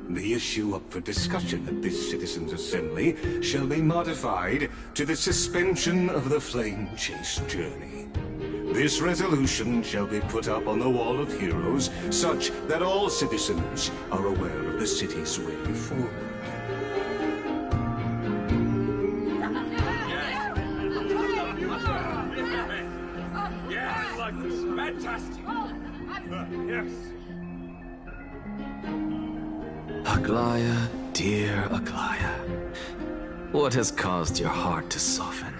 [SPEAKER 11] The issue up for discussion at this Citizens' Assembly shall be modified to the suspension of the Flame Chase journey. This resolution shall be put up on the Wall of Heroes, such that all citizens are aware of the city's way forward.
[SPEAKER 15] Yeah, I like this. Fantastic. Yes.
[SPEAKER 2] Aglaya, dear Aglaya. What has caused your heart to soften?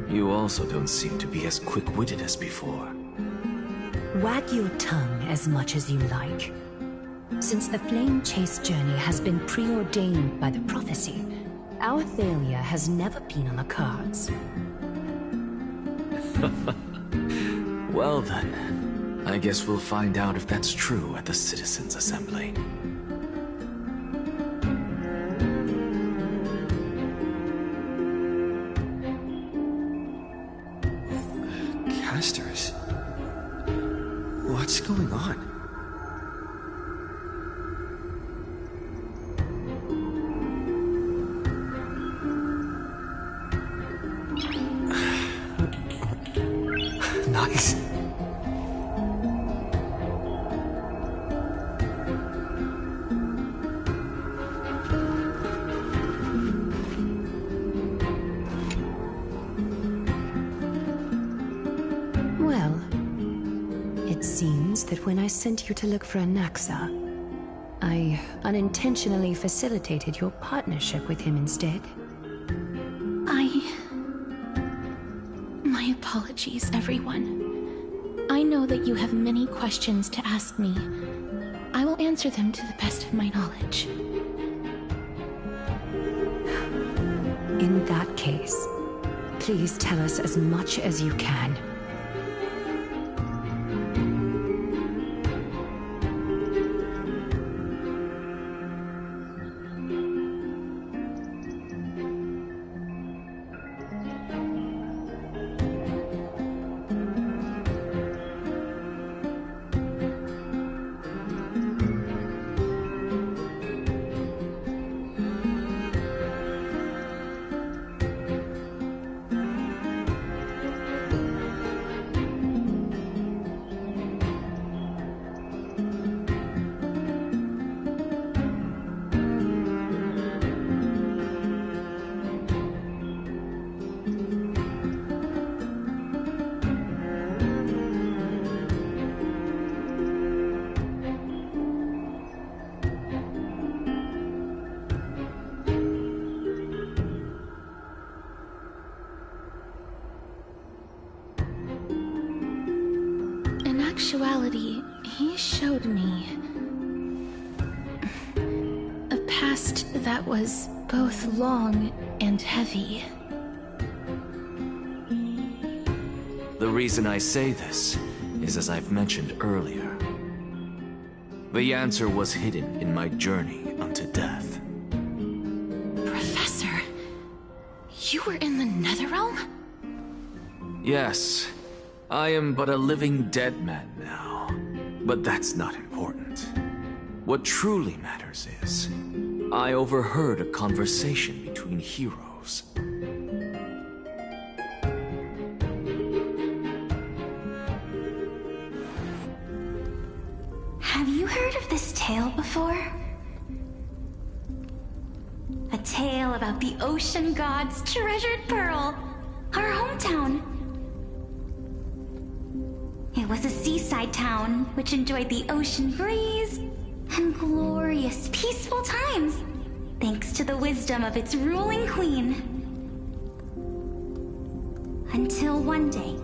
[SPEAKER 2] You also don't seem to be as quick-witted as before.
[SPEAKER 6] Wag your tongue as much as you like. Since the Flame Chase journey has been preordained by the prophecy, our failure has never been on the cards.
[SPEAKER 2] Well then, I guess we'll find out if that's true at the Citizens' Assembly.
[SPEAKER 13] Casters? What's going on? Nice.
[SPEAKER 6] Well, it seems that when I sent you to look for Anaxa, I unintentionally facilitated your partnership with him instead.
[SPEAKER 5] My apologies, everyone. I know that you have many questions to ask me. I will answer them to the best of my knowledge.
[SPEAKER 6] In that case, please tell us as much as you can.
[SPEAKER 5] In actuality, he showed me a past that was both long and heavy.
[SPEAKER 2] The reason I say this is as I've mentioned earlier. The answer was hidden in my journey unto death.
[SPEAKER 5] Professor, you were in the Netherrealm?
[SPEAKER 2] Yes, I am but a living dead man now, but that's not important. What truly matters is, I overheard a conversation between heroes.
[SPEAKER 16] Have you heard of this tale before? A tale about the ocean god's treasured pearl, our hometown. It was a seaside town which enjoyed the ocean breeze and glorious, peaceful times, thanks to the wisdom of its ruling queen. Until one day,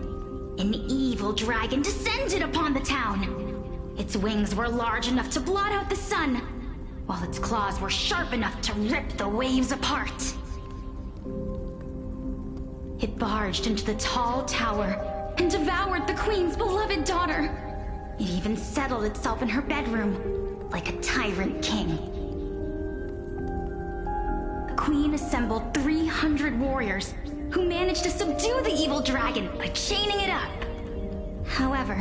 [SPEAKER 16] an evil dragon descended upon the town. Its wings were large enough to blot out the sun, while its claws were sharp enough to rip the waves apart. It barged into the tall tower and devoured the queen's beloved daughter. It even settled itself in her bedroom, like a tyrant king. The queen assembled 300 warriors who managed to subdue the evil dragon by chaining it up. However,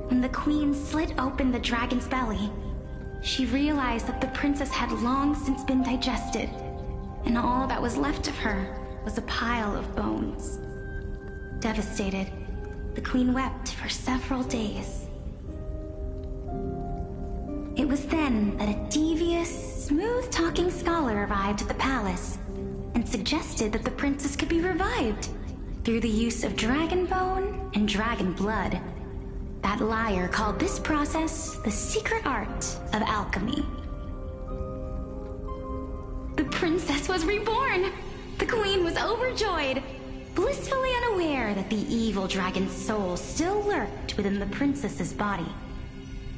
[SPEAKER 16] when the queen slit open the dragon's belly, she realized that the princess had long since been digested, and all that was left of her was a pile of bones. Devastated, the queen wept for several days. It was then that a devious, smooth-talking scholar arrived at the palace and suggested that the princess could be revived through the use of dragon bone and dragon blood. That liar called this process the secret art of alchemy. The princess was reborn! The queen was overjoyed, blissfully unaware that the evil dragon's soul still lurked within the princess's body.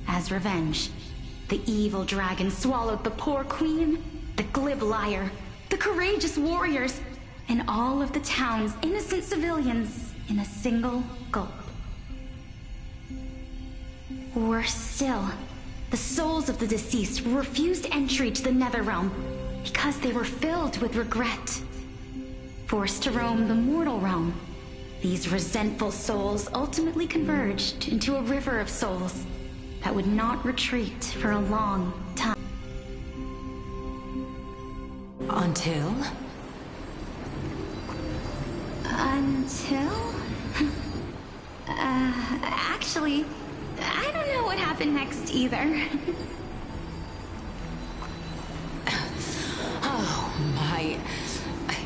[SPEAKER 16] As revenge, the evil dragon swallowed the poor queen, the glib liar, the courageous warriors, and all of the town's innocent civilians in a single gulp. Worse still, the souls of the deceased were refused entry to the Netherrealm because they were filled with regret. Forced to roam the mortal realm, these resentful souls ultimately converged into a river of souls that would not retreat for a long time.
[SPEAKER 4] Until?
[SPEAKER 16] Actually, I don't know what happened next either.
[SPEAKER 4] Oh my.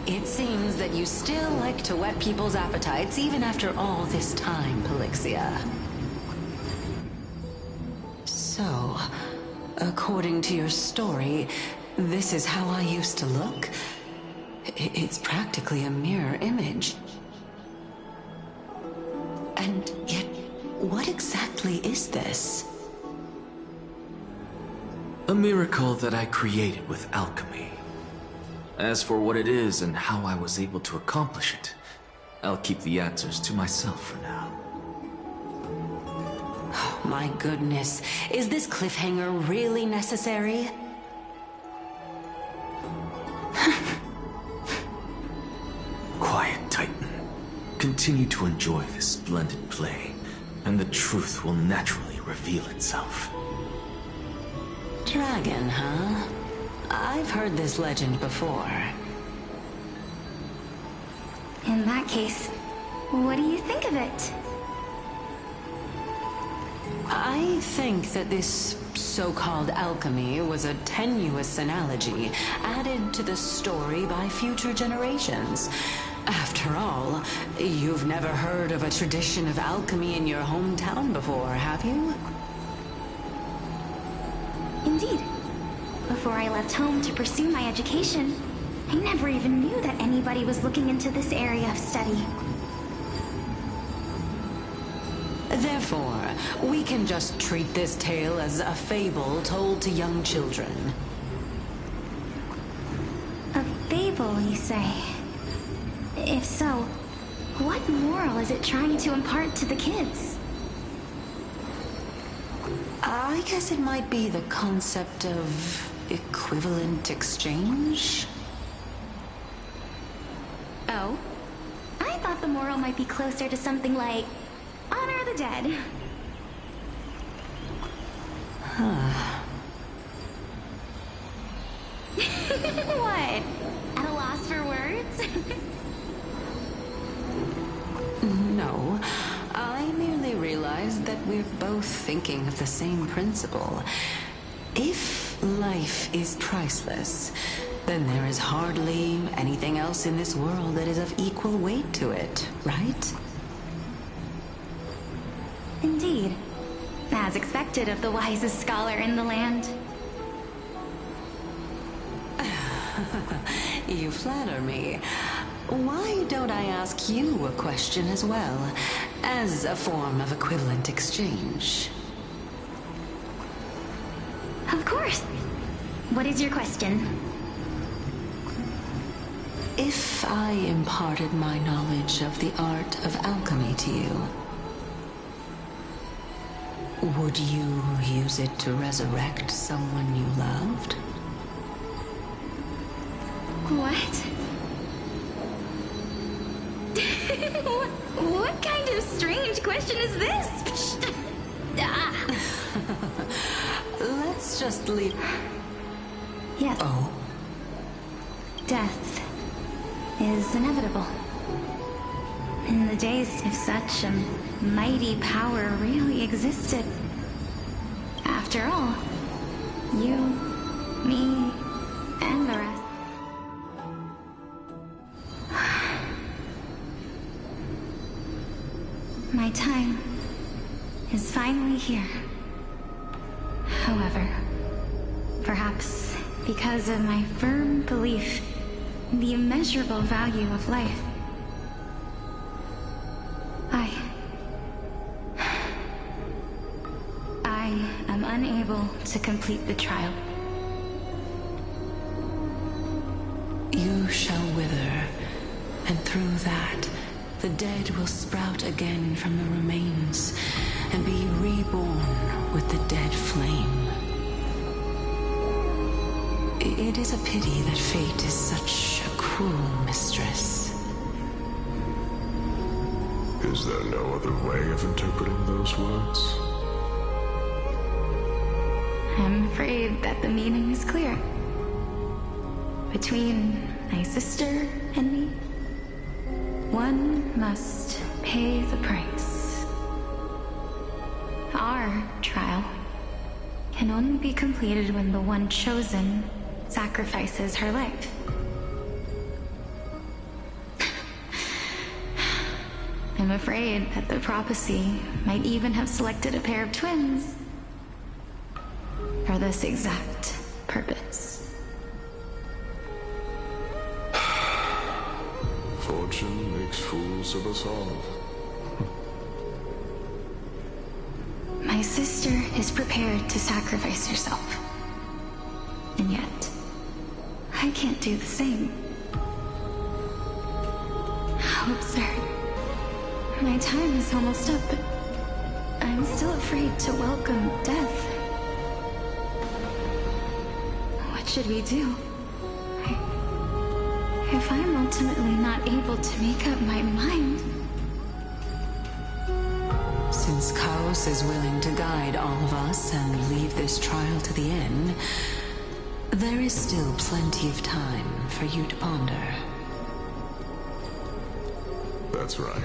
[SPEAKER 4] It seems that you still like to whet people's appetites even after all this time, Pelixia. So, according to your story, this is how I used to look? It's practically a mirror image. And yet, what exactly is this?
[SPEAKER 2] A miracle that I created with alchemy. As for what it is and how I was able to accomplish it, I'll keep the answers to myself for now.
[SPEAKER 4] Oh, my goodness. Is this cliffhanger really necessary?
[SPEAKER 2] Quiet, Titan. Continue to enjoy this splendid play, and the truth will naturally reveal itself.
[SPEAKER 4] Dragon, huh? I've heard this legend before.
[SPEAKER 16] In that case, what do you think of it?
[SPEAKER 4] I think that this so-called alchemy was a tenuous analogy added to the story by future generations. After all, you've never heard of a tradition of alchemy in your hometown before, have you?
[SPEAKER 16] Indeed. Before I left home to pursue my education, I never even knew that anybody was looking into this area of study.
[SPEAKER 4] Therefore, we can just treat this tale as a fable told to young children.
[SPEAKER 16] A fable, you say? If so, what moral is it trying to impart to the kids?
[SPEAKER 4] I guess it might be the concept of equivalent exchange?
[SPEAKER 16] Oh? I thought the moral might be closer to something like honor the dead.
[SPEAKER 4] Huh.
[SPEAKER 16] What? At a loss for words?
[SPEAKER 4] No, I merely realized that we're both thinking of the same principle. If life is priceless, then there is hardly anything else in this world that is of equal weight to it, right?
[SPEAKER 16] Indeed. As expected of the wisest scholar in the land.
[SPEAKER 4] You flatter me. Why don't I ask you a question as well, as a form of equivalent exchange?
[SPEAKER 16] Of course. What is your question?
[SPEAKER 4] If I imparted my knowledge of the art of alchemy to you, would you use it to resurrect someone you loved?
[SPEAKER 16] What? What kind of strange question is this?
[SPEAKER 4] Let's just leave.
[SPEAKER 16] Yes.
[SPEAKER 4] Oh?
[SPEAKER 16] Death is inevitable. In the days if such a mighty power really existed. After all, you, me, and the rest. My time is finally here. However, perhaps because of my firm belief in the immeasurable value of life, I am unable to complete the trial.
[SPEAKER 4] You shall wither, and through that, the dead will sprout again from the remains, and be reborn with the dead flame. It is a pity that fate is such a cruel mistress.
[SPEAKER 10] Is there no other way of interpreting those words?
[SPEAKER 16] I'm afraid that the meaning is clear. Between my sister and me, one must pay the price. Our trial can only be completed when the one chosen sacrifices her life. I'm afraid that the prophecy might even have selected a pair of twins for this exact purpose.
[SPEAKER 10] Fortune makes fools of us all.
[SPEAKER 16] My sister is prepared to sacrifice herself. And yet, I can't do the same. How absurd. My time is almost up, but I'm still afraid to welcome death. What should we do? If I'm ultimately not able to make up my mind...
[SPEAKER 4] Since Chaos is willing to guide all of us and leave this trial to the end, there is still plenty of time for you to ponder.
[SPEAKER 10] That's right.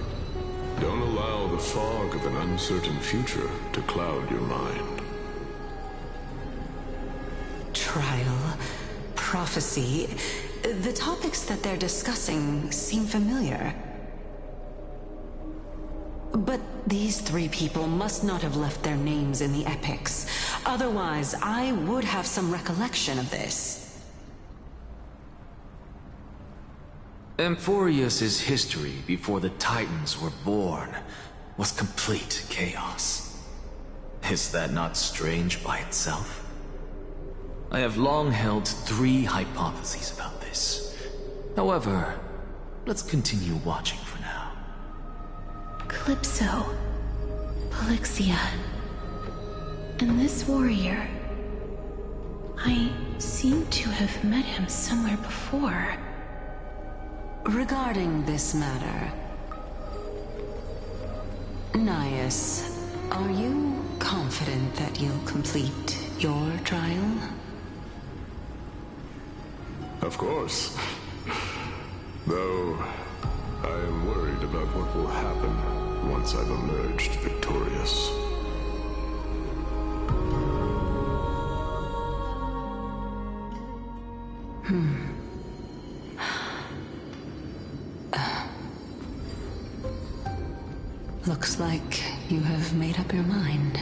[SPEAKER 10] Don't allow the fog of an uncertain future to cloud your mind.
[SPEAKER 4] Trial, prophecy, the topics that they're discussing seem familiar. But these three people must not have left their names in the epics. Otherwise, I would have some recollection of this.
[SPEAKER 2] Amphorius's history before the Titans were born was complete chaos. Is that not strange by itself? I have long held three hypotheses about this. However, let's continue watching for now.
[SPEAKER 5] Calypso, Polixia, and this warrior. I seem to have met him somewhere before.
[SPEAKER 4] Regarding this matter, Nias, are you confident that you'll complete your trial?
[SPEAKER 10] Of course. Though, I am worried about what will happen once I've emerged victorious.
[SPEAKER 4] Looks like you have made up your mind.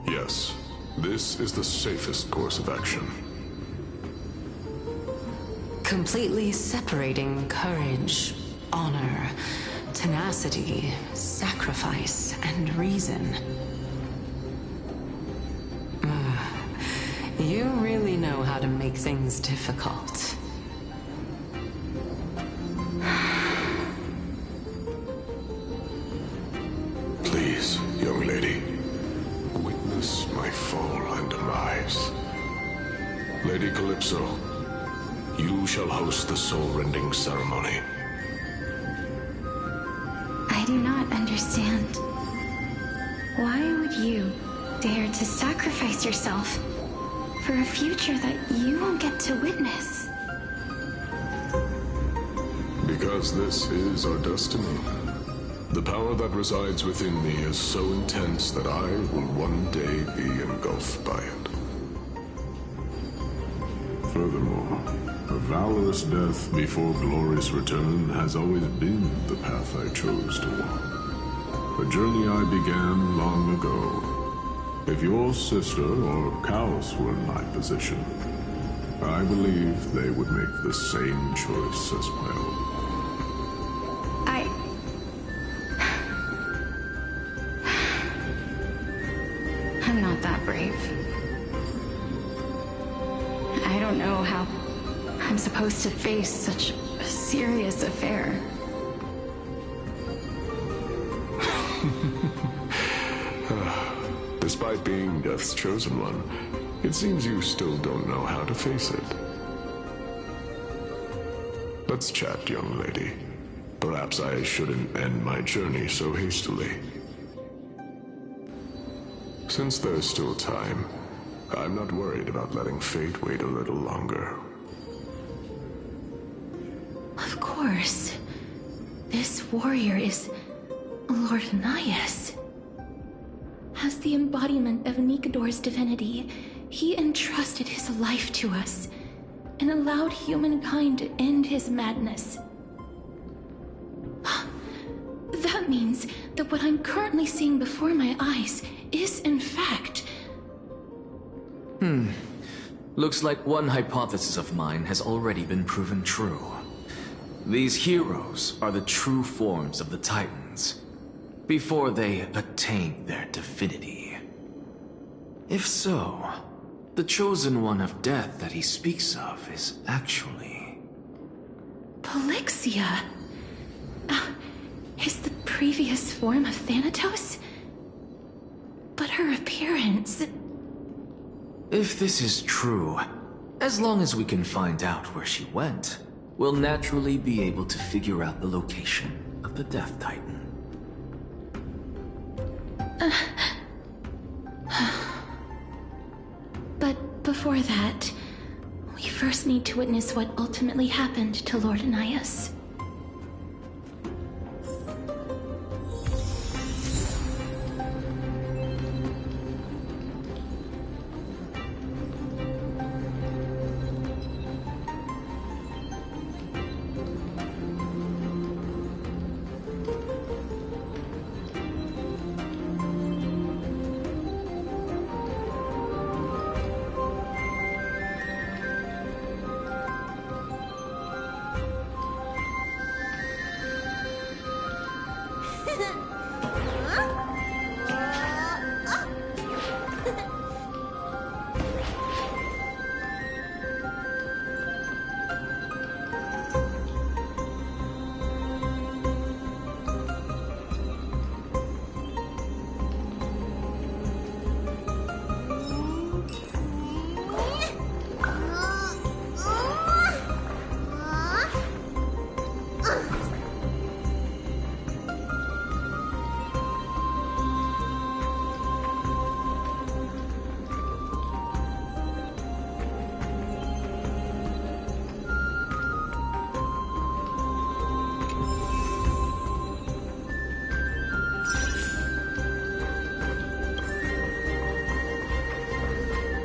[SPEAKER 10] Yes, this is the safest course of action.
[SPEAKER 4] Completely separating courage, honor, tenacity, sacrifice, and reason. You really know how to make things difficult.
[SPEAKER 10] Please, young lady, witness my fall and demise. Lady Calypso, you shall host the soul-rending ceremony.
[SPEAKER 16] I do not understand. Why would you dare to sacrifice yourself for a future that you won't get to witness?
[SPEAKER 10] Because this is our destiny. The power that resides within me is so intense that I will one day be engulfed by it.
[SPEAKER 17] Furthermore, a valorous death before glorious return has always been the path I chose to walk. A journey I began long ago. If your sister or Kaos were in my position, I believe they would make the same choice as well.
[SPEAKER 16] I'm not that brave. I don't know how I'm supposed to face such a serious affair.
[SPEAKER 10] Despite being Death's chosen one, it seems you still don't know how to face it. Let's chat, young lady. Perhaps I shouldn't end my journey so hastily. Since there's still time, I'm not worried about letting fate wait a little longer.
[SPEAKER 5] Of course. This warrior is Lord Anias. As the embodiment of Nikador's divinity, he entrusted his life to us and allowed humankind to end his madness. That means that what I'm currently seeing before my eyes is, in fact...
[SPEAKER 2] Looks like one hypothesis of mine has already been proven true. These heroes are the true forms of the Titans, before they attain their divinity. If so, the chosen one of death that he speaks of is actually...
[SPEAKER 5] Polixia? Is the previous form of Thanatos? But her appearance...
[SPEAKER 2] If this is true, as long as we can find out where she went, we'll naturally be able to figure out the location of the Death Titan.
[SPEAKER 5] But before that, we first need to witness what ultimately happened to Lord Anias.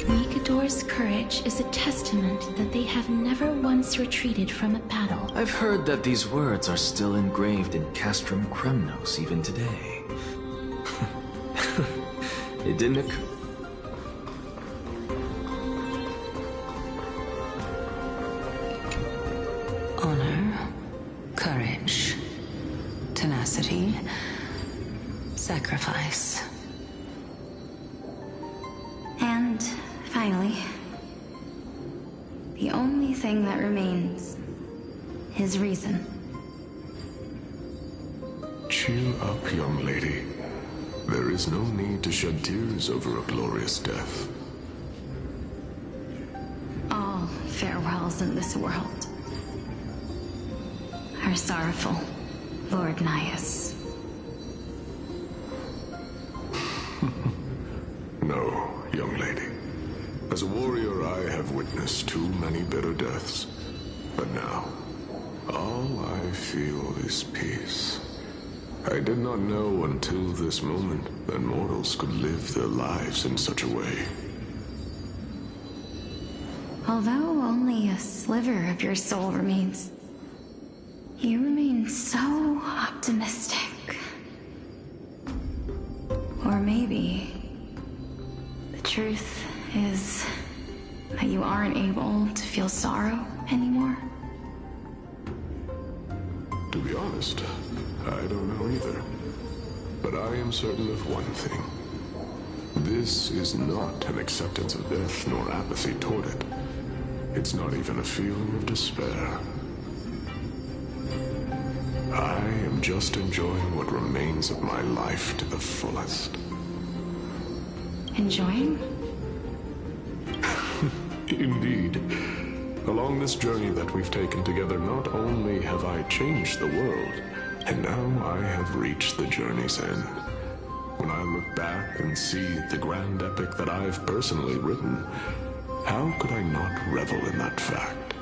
[SPEAKER 5] Nikador's courage is a testament that they have never once retreated from a battle.
[SPEAKER 2] I've heard that these words are still engraved in Castrum Kremnos even today. It didn't occur...
[SPEAKER 4] Honor, courage, tenacity, sacrifice.
[SPEAKER 16] And finally, the only thing that remains is reason.
[SPEAKER 10] Cheer up, young lady. There is no need to shed tears over a glorious death.
[SPEAKER 16] All farewells in this world are sorrowful, Lord Nias.
[SPEAKER 10] No, young lady. As a warrior, I have witnessed too many bitter deaths. But now, All I feel is peace. I did not know until this moment that mortals could live their lives in such a way.
[SPEAKER 16] Although only a sliver of your soul remains, you remain so optimistic. Or maybe the truth is that you aren't able to feel sorrow anymore.
[SPEAKER 10] To be honest, I don't know either. But I am certain of one thing. This is not an acceptance of death nor apathy toward it. It's not even a feeling of despair. I am just enjoying what remains of my life to the fullest.
[SPEAKER 16] Enjoying?
[SPEAKER 10] Indeed. Along this journey that we've taken together, not only have I changed the world, and now I have reached the journey's end. When I look back and see the grand epic that I've personally written, how could I not revel in that fact?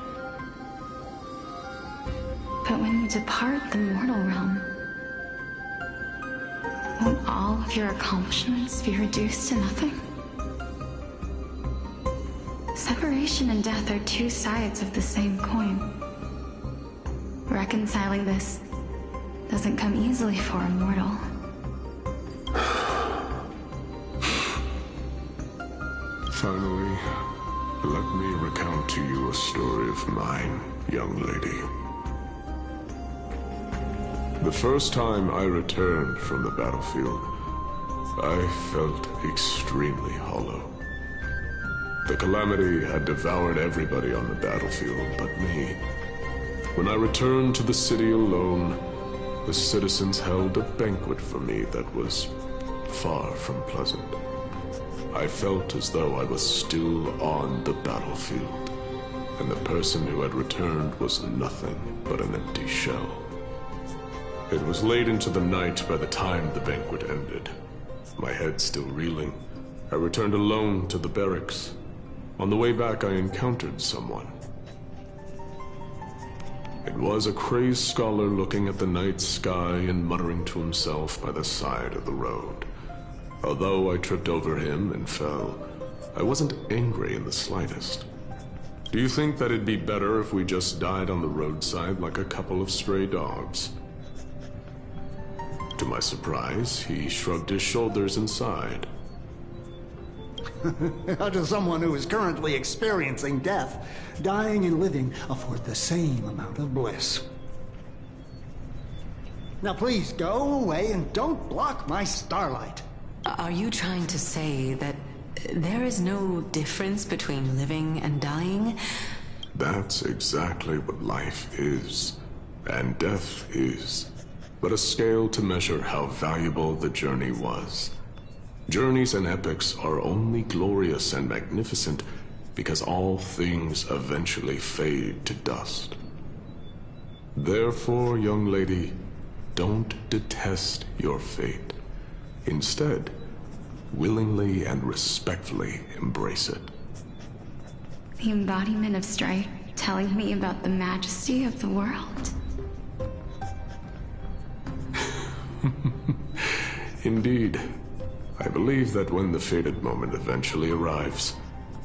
[SPEAKER 16] But when you depart the mortal realm, won't all of your accomplishments be reduced to nothing? Separation and death are two sides of the same coin. Reconciling this doesn't come easily for a mortal.
[SPEAKER 10] Finally, let me recount to you a story of mine, young lady. The first time I returned from the battlefield, I felt extremely hollow. The calamity had devoured everybody on the battlefield but me. When I returned to the city alone, the citizens held a banquet for me that was far from pleasant. I felt as though I was still on the battlefield, and the person who had returned was nothing but an empty shell. It was late into the night by the time the banquet ended. My head still reeling, I returned alone to the barracks. On the way back, I encountered someone. It was a crazed scholar looking at the night sky and muttering to himself by the side of the road. Although I tripped over him and fell, I wasn't angry in the slightest. Do you think that it'd be better if we just died on the roadside like a couple of stray dogs? To my surprise, he shrugged his shoulders and sighed.
[SPEAKER 18] How does someone who is currently experiencing death, dying and living, afford the same amount of bliss? Now please go away and don't block my starlight.
[SPEAKER 4] Are you trying to say that there is no difference between living and dying?
[SPEAKER 10] That's exactly what life is, and death is, but a scale to measure how valuable the journey was. Journeys and epics are only glorious and magnificent because all things eventually fade to dust. Therefore, young lady, don't detest your fate. Instead, willingly and respectfully embrace it.
[SPEAKER 16] The embodiment of strife telling me about the majesty of the world.
[SPEAKER 10] Indeed. I believe that when the fated moment eventually arrives,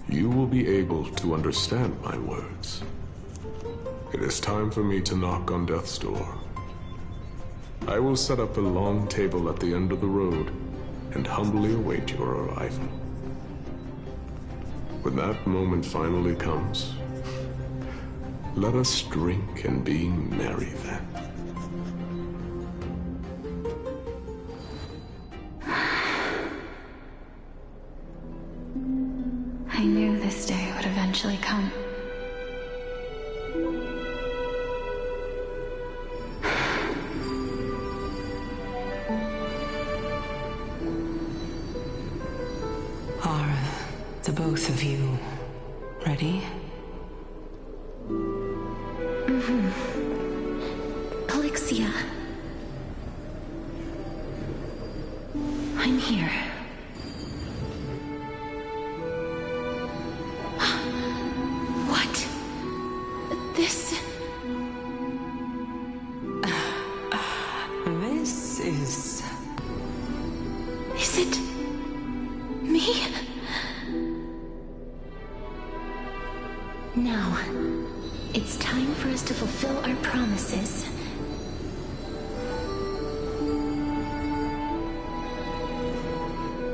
[SPEAKER 10] you will be able to understand my words. It is time for me to knock on death's door. I will set up a long table at the end of the road and humbly await your arrival. When that moment finally comes, let us drink and be merry then.
[SPEAKER 16] I knew this day would eventually come.
[SPEAKER 4] Are the both of you ready?
[SPEAKER 5] Alexia. I'm here. What?
[SPEAKER 4] is...
[SPEAKER 5] Is it... me?
[SPEAKER 16] Now, it's time for us to fulfill our promises.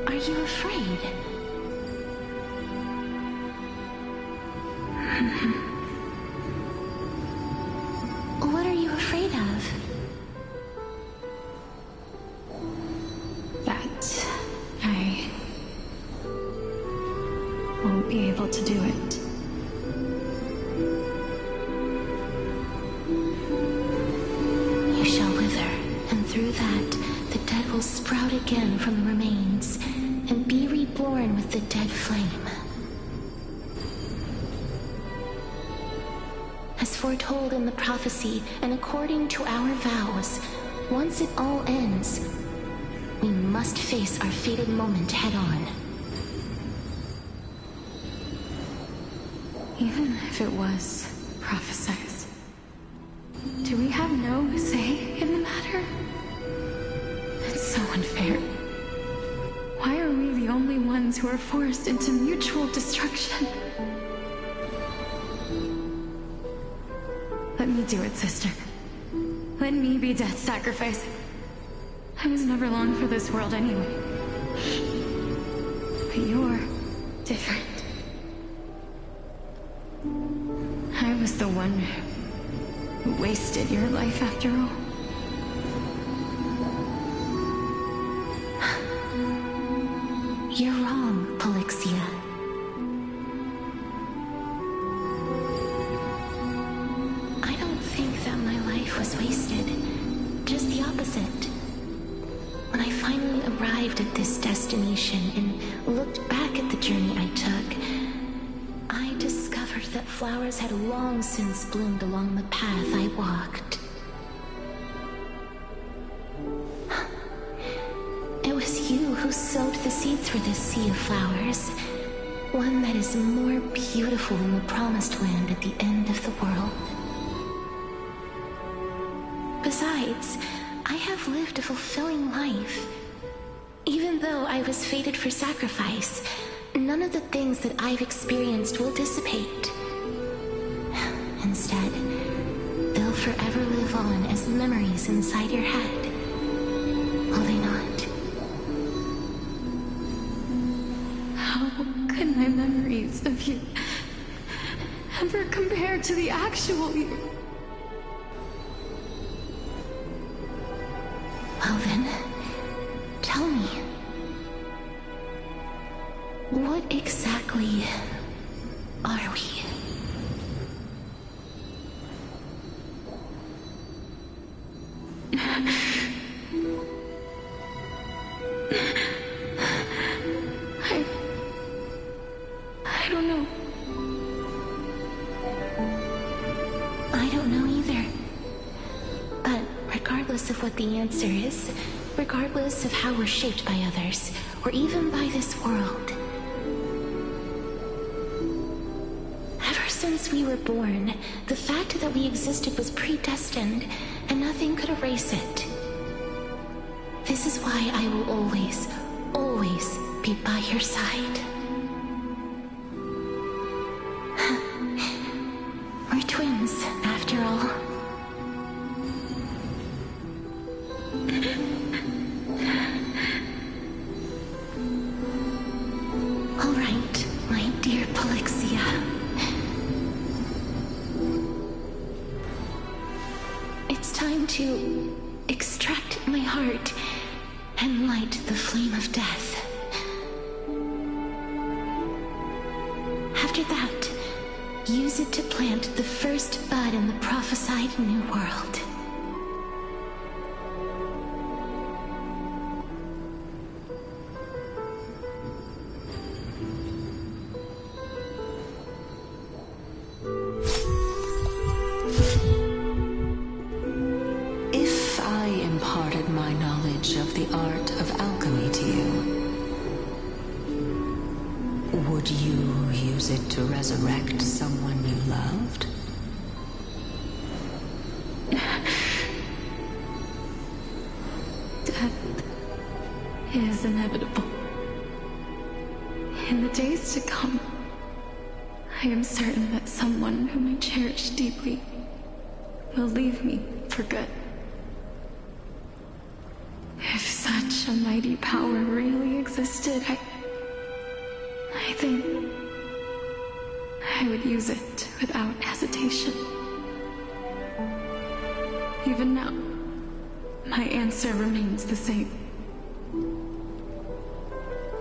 [SPEAKER 16] Are you afraid? What are you afraid of?
[SPEAKER 5] That I won't be able to do it.
[SPEAKER 16] You shall wither, and through that, the dead will sprout again from the remains, and be reborn with the dead flame. As foretold in the prophecy, and according to our vows, once it all ends, we must face our fated moment head-on.
[SPEAKER 5] Even if it was prophesied, do we have no say in the matter? It's so unfair. Why are we the only ones who are forced into mutual destruction? Let me do it, sister. Let me be death's sacrifice. I was never long for this world anyway. But you're different. I was the one who wasted your life after all.
[SPEAKER 16] You're wrong, Polixia. I don't think that my life was wasted. Just the opposite. When I finally arrived at this destination and looked back at the journey I took, I discovered that flowers had long since bloomed along the path I walked. It was you who sowed the seeds for this sea of flowers, one that is more beautiful than the promised land at the end of the world. Besides, I have lived a fulfilling life. Even though I was fated for sacrifice, none of the things that I've experienced will dissipate. Instead, they'll forever live on as memories inside your head. Will they not?
[SPEAKER 5] How could my memories of you ever compare to the actual you?
[SPEAKER 16] Well then, tell me. What exactly are we?
[SPEAKER 5] I don't know.
[SPEAKER 16] I don't know either. But regardless of what the answer is, regardless of how we're shaped by others, or even by this world, ever since we were born, the fact that we existed was predestined, and nothing could erase it. This is why I will always, always be by your side. We're twins, after all. All right, my dear Polixia. It's time to extract my heart and light the flame of death. After that, use it to plant the first bud in the prophesied new world.
[SPEAKER 4] If I imparted my knowledge of the art of alchemy to you, would you use it to resurrect someone you loved?
[SPEAKER 5] Death is inevitable. In the days to come, I am certain that someone whom I cherish deeply will leave me for good. If such a mighty power really existed, I think I would use it without hesitation. Even now, my answer remains the same.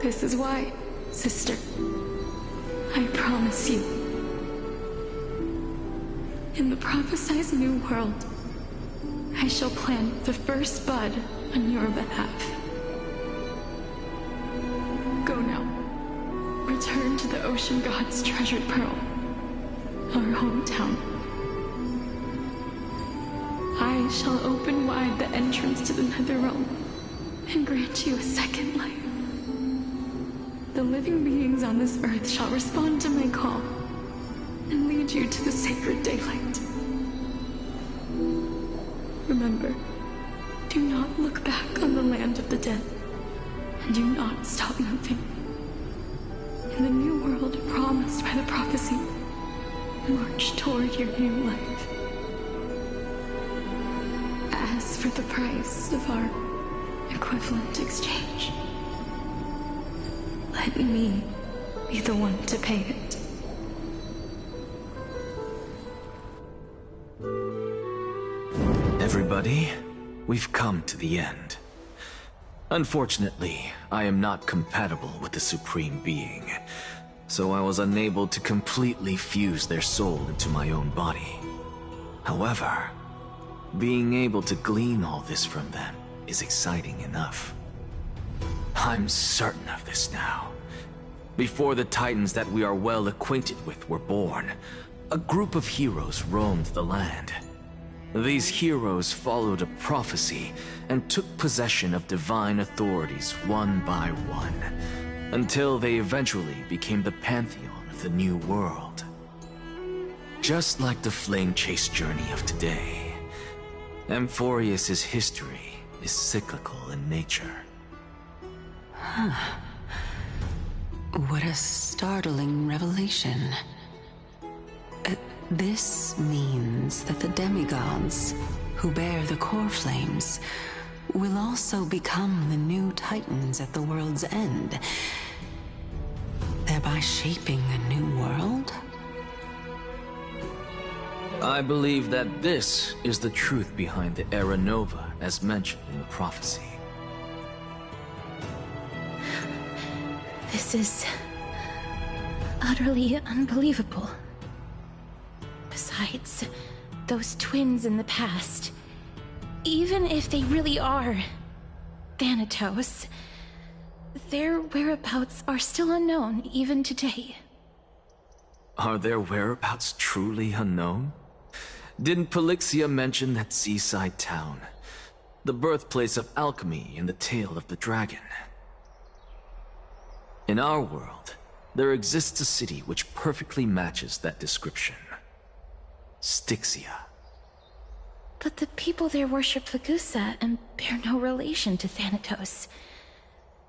[SPEAKER 5] This is why, sister, I promise you, in the prophesied new world, I shall plant the first bud on your behalf. Go now. Return to the Ocean God's treasured pearl, our hometown. I shall open wide the entrance to the Netherrealm and grant you a second life. The living beings on this earth shall respond to my call and lead you to the sacred daylight. Remember, do not look back on the land of the dead, and do not stop moving. In the new world promised by the prophecy, march toward your new life. As for the price of our equivalent exchange, let me be the one to pay it.
[SPEAKER 2] Everybody, we've come to the end. Unfortunately, I am not compatible with the Supreme Being, so I was unable to completely fuse their soul into my own body. However, being able to glean all this from them is exciting enough. I'm certain of this now. Before the Titans that we are well acquainted with were born, a group of heroes roamed the land. These heroes followed a prophecy and took possession of divine authorities one by one, until they eventually became the pantheon of the new world. Just like the flame chase journey of today, Amphorius's history is cyclical in nature.
[SPEAKER 4] Huh. What a startling revelation. This means that the demigods, who bear the core flames, will also become the new Titans at the world's end, thereby shaping a new world?
[SPEAKER 2] I believe that this is the truth behind the Era Nova as mentioned in the prophecy.
[SPEAKER 5] This is utterly unbelievable. Besides, those twins in the past, even if they really are Thanatos, their whereabouts are still unknown even today.
[SPEAKER 2] Are their whereabouts truly unknown? Didn't Polixia mention that seaside town, the birthplace of alchemy and the tale of the dragon? In our world, there exists a city which perfectly matches that description. Styxia.
[SPEAKER 5] But the people there worship Fagusa and bear no relation to Thanatos.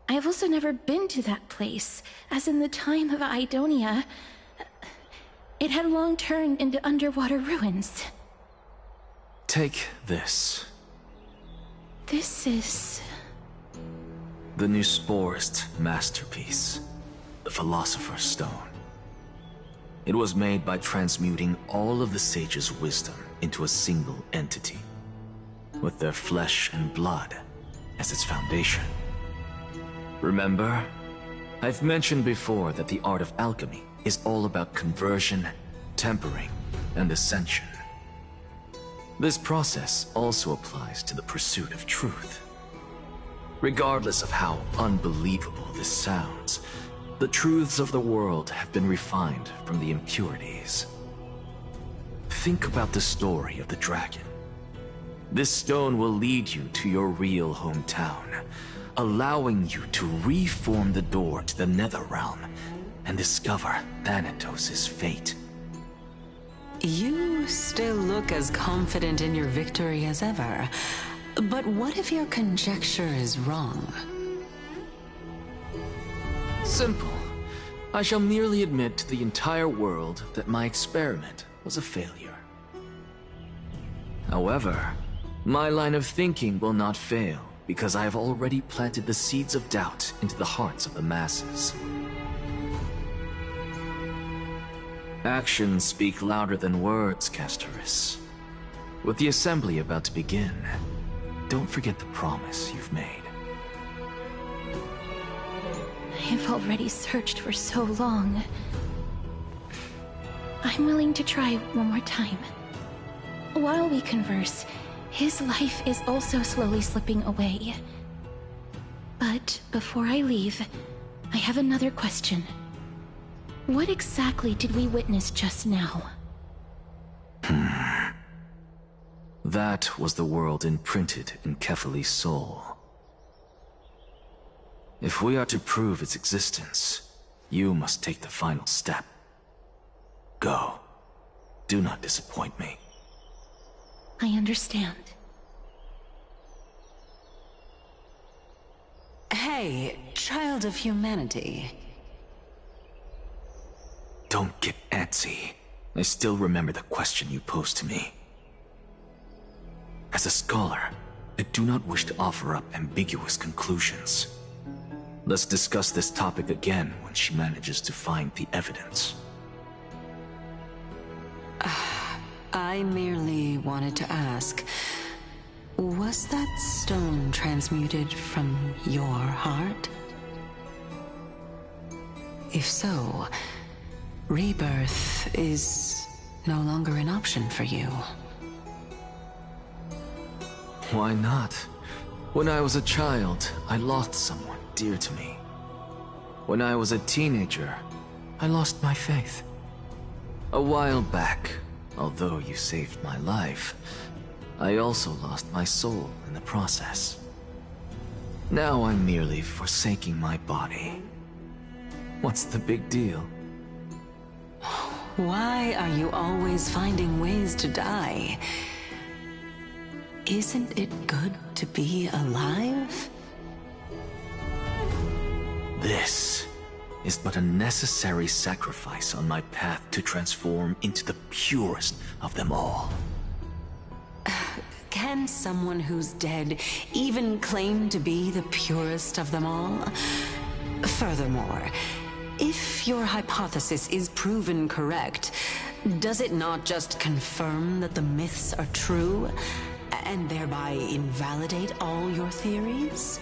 [SPEAKER 5] I have also never been to that place, as in the time of Idonia, it had long turned into underwater ruins.
[SPEAKER 2] Take this.
[SPEAKER 5] This is...
[SPEAKER 2] the Nusporist masterpiece, the Philosopher's Stone. It was made by transmuting all of the sages' wisdom into a single entity, with their flesh and blood as its foundation. Remember, I've mentioned before that the art of alchemy is all about conversion, tempering, and ascension. This process also applies to the pursuit of truth. Regardless of how unbelievable this sounds, the truths of the world have been refined from the impurities. Think about the story of the dragon. This stone will lead you to your real hometown, allowing you to reform the door to the Netherrealm and discover Thanatos' fate.
[SPEAKER 4] You still look as confident in your victory as ever, But what if your conjecture is wrong?
[SPEAKER 2] Simple. I shall merely admit to the entire world that my experiment was a failure. However, my line of thinking will not fail because I have already planted the seeds of doubt into the hearts of the masses. Actions speak louder than words, Castoris. With the assembly about to begin, don't forget the promise you've made.
[SPEAKER 5] I've already searched for so long. I'm willing to try one more time. While we converse, his life is also slowly slipping away. But before I leave, I have another question. What exactly did we witness just now?
[SPEAKER 2] That was the world imprinted in Kefali's soul. If we are to prove its existence, you must take the final step. Go. Do not disappoint me.
[SPEAKER 5] I understand.
[SPEAKER 4] Hey, child of humanity.
[SPEAKER 2] Don't get antsy. I still remember the question you posed to me. As a scholar, I do not wish to offer up ambiguous conclusions. Let's discuss this topic again when she manages to find the evidence.
[SPEAKER 4] I merely wanted to ask, was that stone transmuted from your heart? If so, rebirth is no longer an option for you.
[SPEAKER 2] Why not? When I was a child, I lost someone dear to me. When I was a teenager, I lost my faith. A while back, although you saved my life, I also lost my soul in the process. Now I'm merely forsaking my body. What's the big deal?
[SPEAKER 4] Why are you always finding ways to die? Isn't it good to be alive?
[SPEAKER 2] This is but a necessary sacrifice on my path to transform into the purest of them all.
[SPEAKER 4] Can someone who's dead even claim to be the purest of them all? Furthermore, if your hypothesis is proven correct, does it not just confirm that the myths are true, and thereby invalidate all your theories?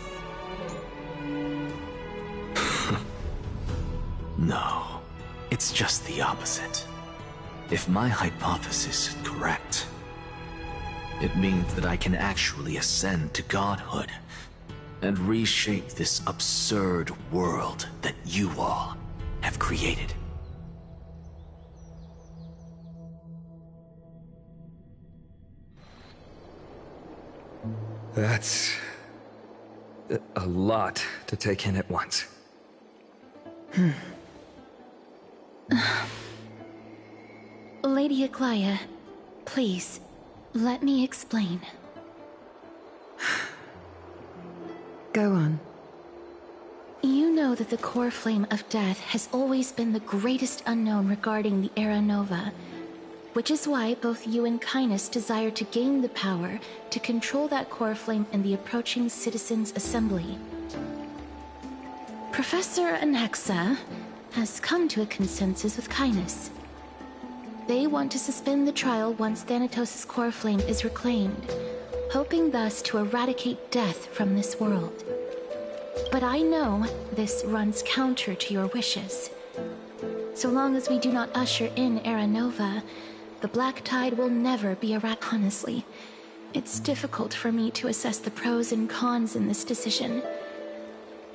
[SPEAKER 2] No, it's just the opposite. If my hypothesis is correct, it means that I can actually ascend to godhood and reshape this absurd world that you all have created.
[SPEAKER 13] That's a lot to take in at once.
[SPEAKER 5] Lady Aglaya, please, let me explain.
[SPEAKER 6] Go on.
[SPEAKER 5] You know that the core flame of death has always been the greatest unknown regarding the Era Nova, which is why both you and Kainis desire to gain the power to control that core flame in the approaching Citizens' Assembly. Professor Anaxa has come to a consensus with Kainis. They want to suspend the trial once Thanatos' core flame is reclaimed, hoping thus to eradicate death from this world. But I know this runs counter to your wishes. So long as we do not usher in Era Nova, the Black Tide will never be eradicated. Honestly, it's difficult for me to assess the pros and cons in this decision.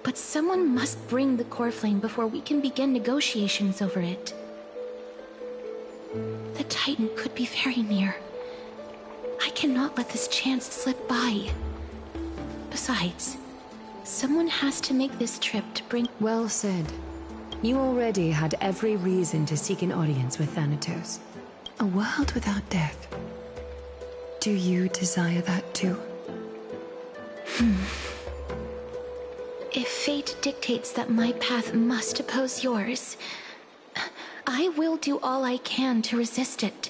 [SPEAKER 5] But someone must bring the core flame before we can begin negotiations over it. The Titan could be very near. I cannot let this chance slip by. Besides, someone has to make this trip to bring—
[SPEAKER 6] Well said. You already had every reason to seek an audience with Thanatos. A world without death. Do you desire that too?
[SPEAKER 5] If fate dictates that my path must oppose yours, I will do all I can to resist it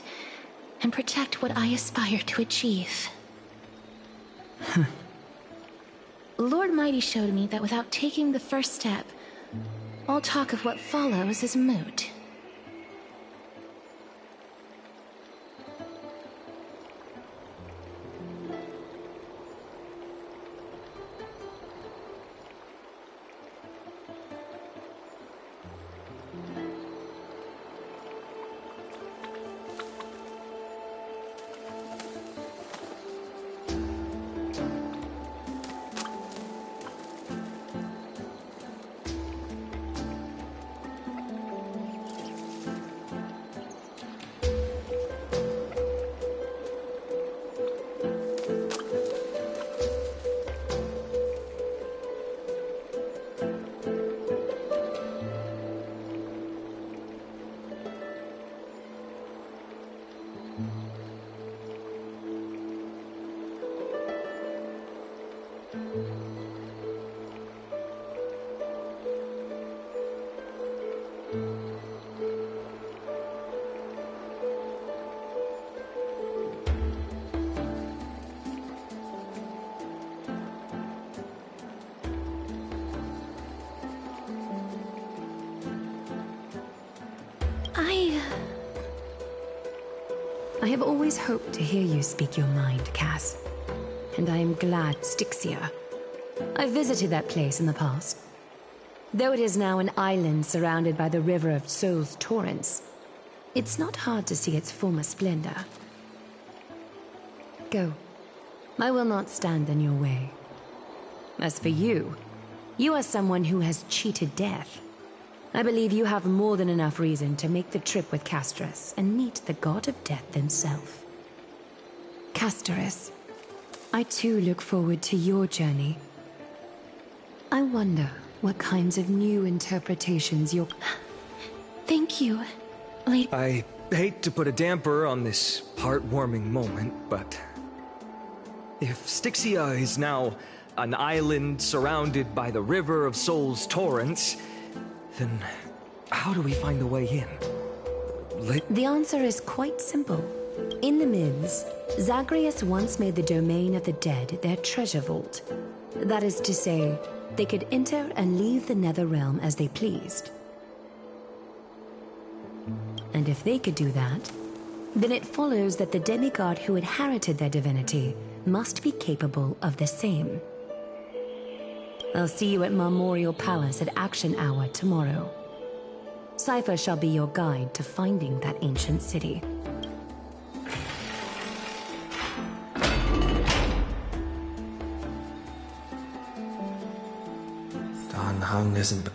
[SPEAKER 5] and protect what I aspire to achieve. Lord Mighty showed me that without taking the first step, all talk of what follows is moot.
[SPEAKER 6] I have always hoped to hear you speak your mind, Cass. And I am glad Styxia. I visited that place in the past. Though it is now an island surrounded by the river of Soul's torrents, it's not hard to see its former splendor. Go. I will not stand in your way. As for you, you are someone who has cheated death. I believe you have more than enough reason to make the trip with Casterus and meet the god of death himself. Casterus, I too look forward to your journey. I wonder what kinds of new interpretations you're...
[SPEAKER 5] Thank you, Lady...
[SPEAKER 13] I hate to put a damper on this heartwarming moment, but... if Styxia is now an island surrounded by the river of Soul's torrents, then how do we find a way in?
[SPEAKER 6] The answer is quite simple. In the myths, Zagreus once made the domain of the dead their treasure vault. That is to say, they could enter and leave the Netherrealm as they pleased. And if they could do that, then it follows that the demigod who inherited their divinity must be capable of the same. I'll see you at Memorial Palace at Action Hour tomorrow. Cypher shall be your guide to finding that ancient city.
[SPEAKER 13] Dan Hang isn't...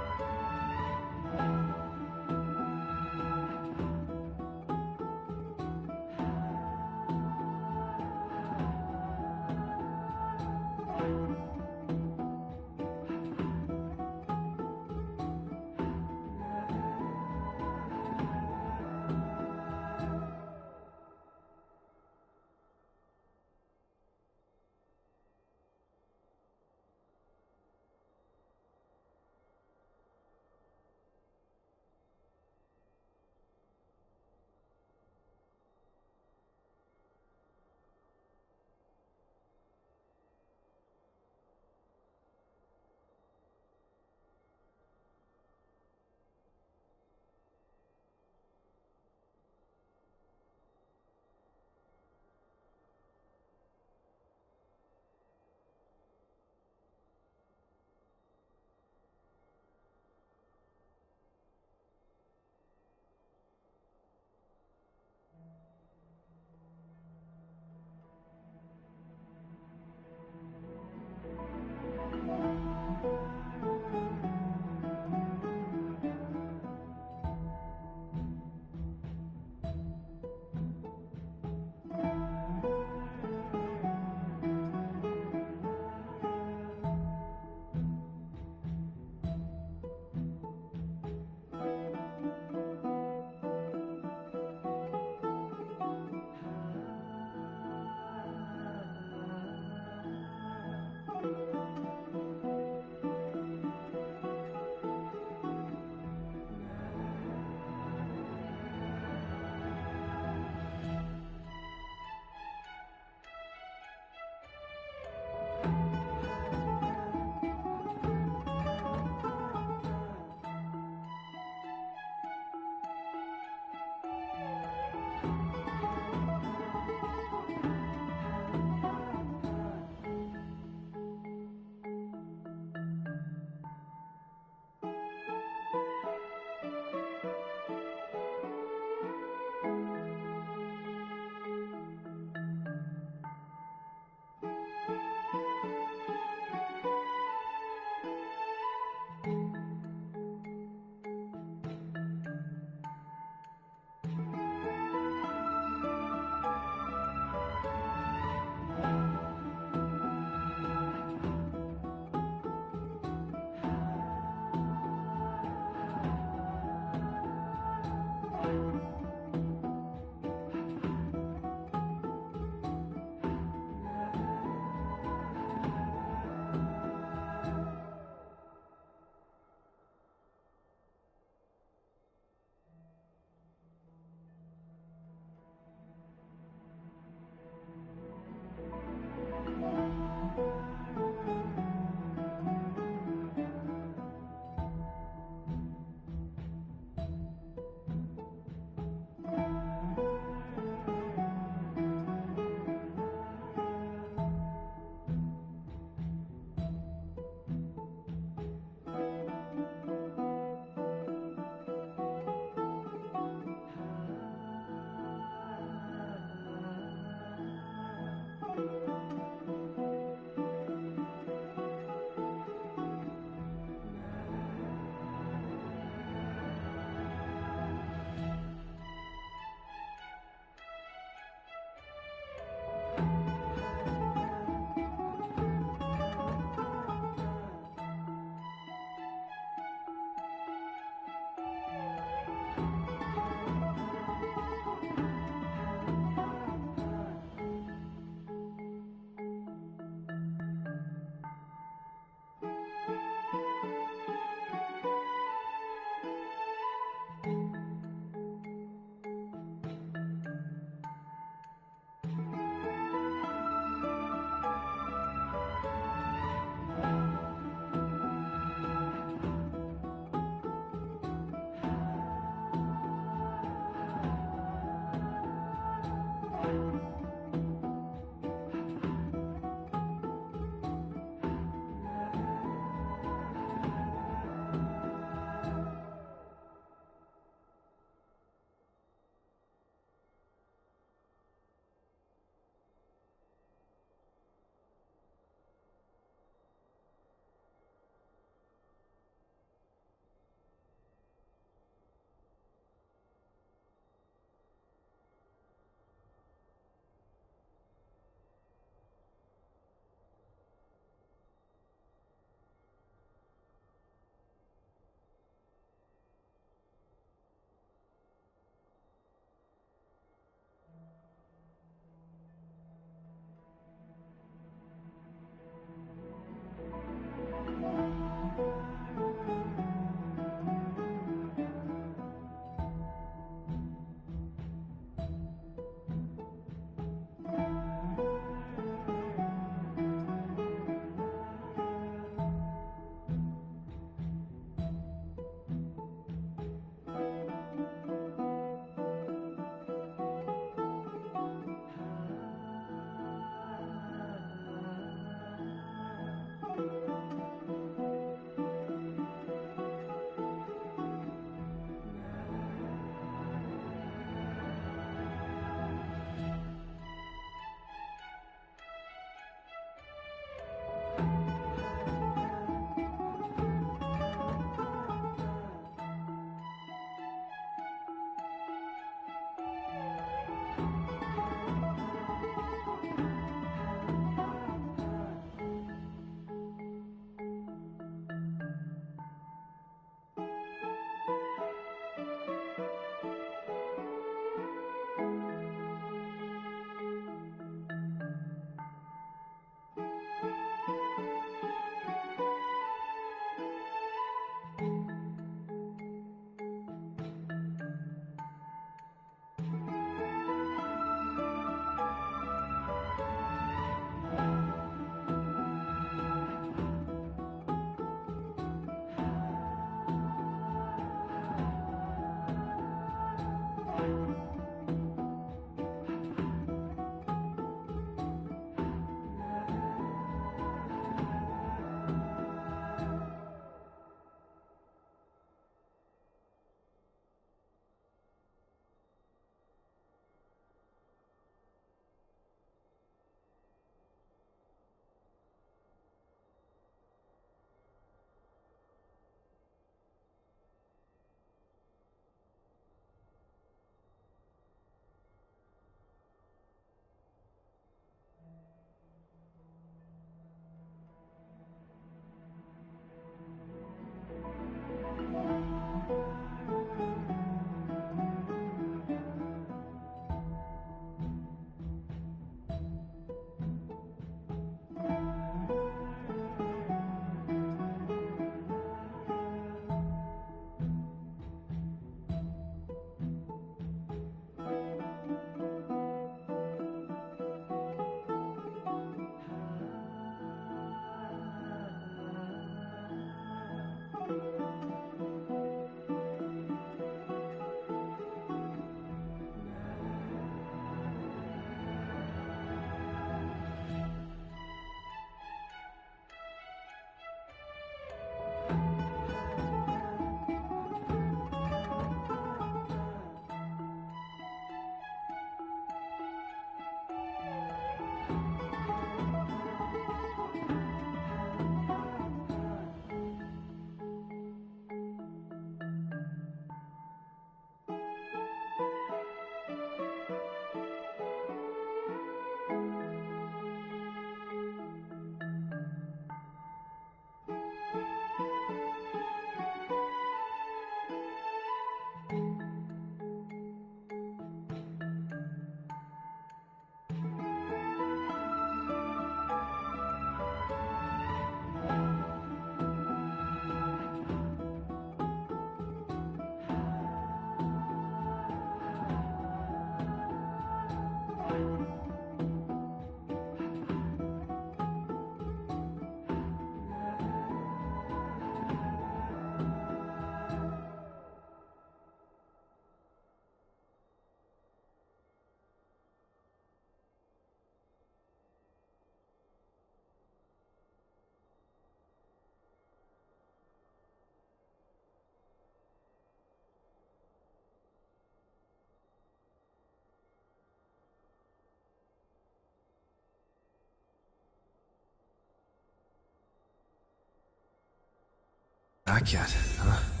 [SPEAKER 19] back yet, huh?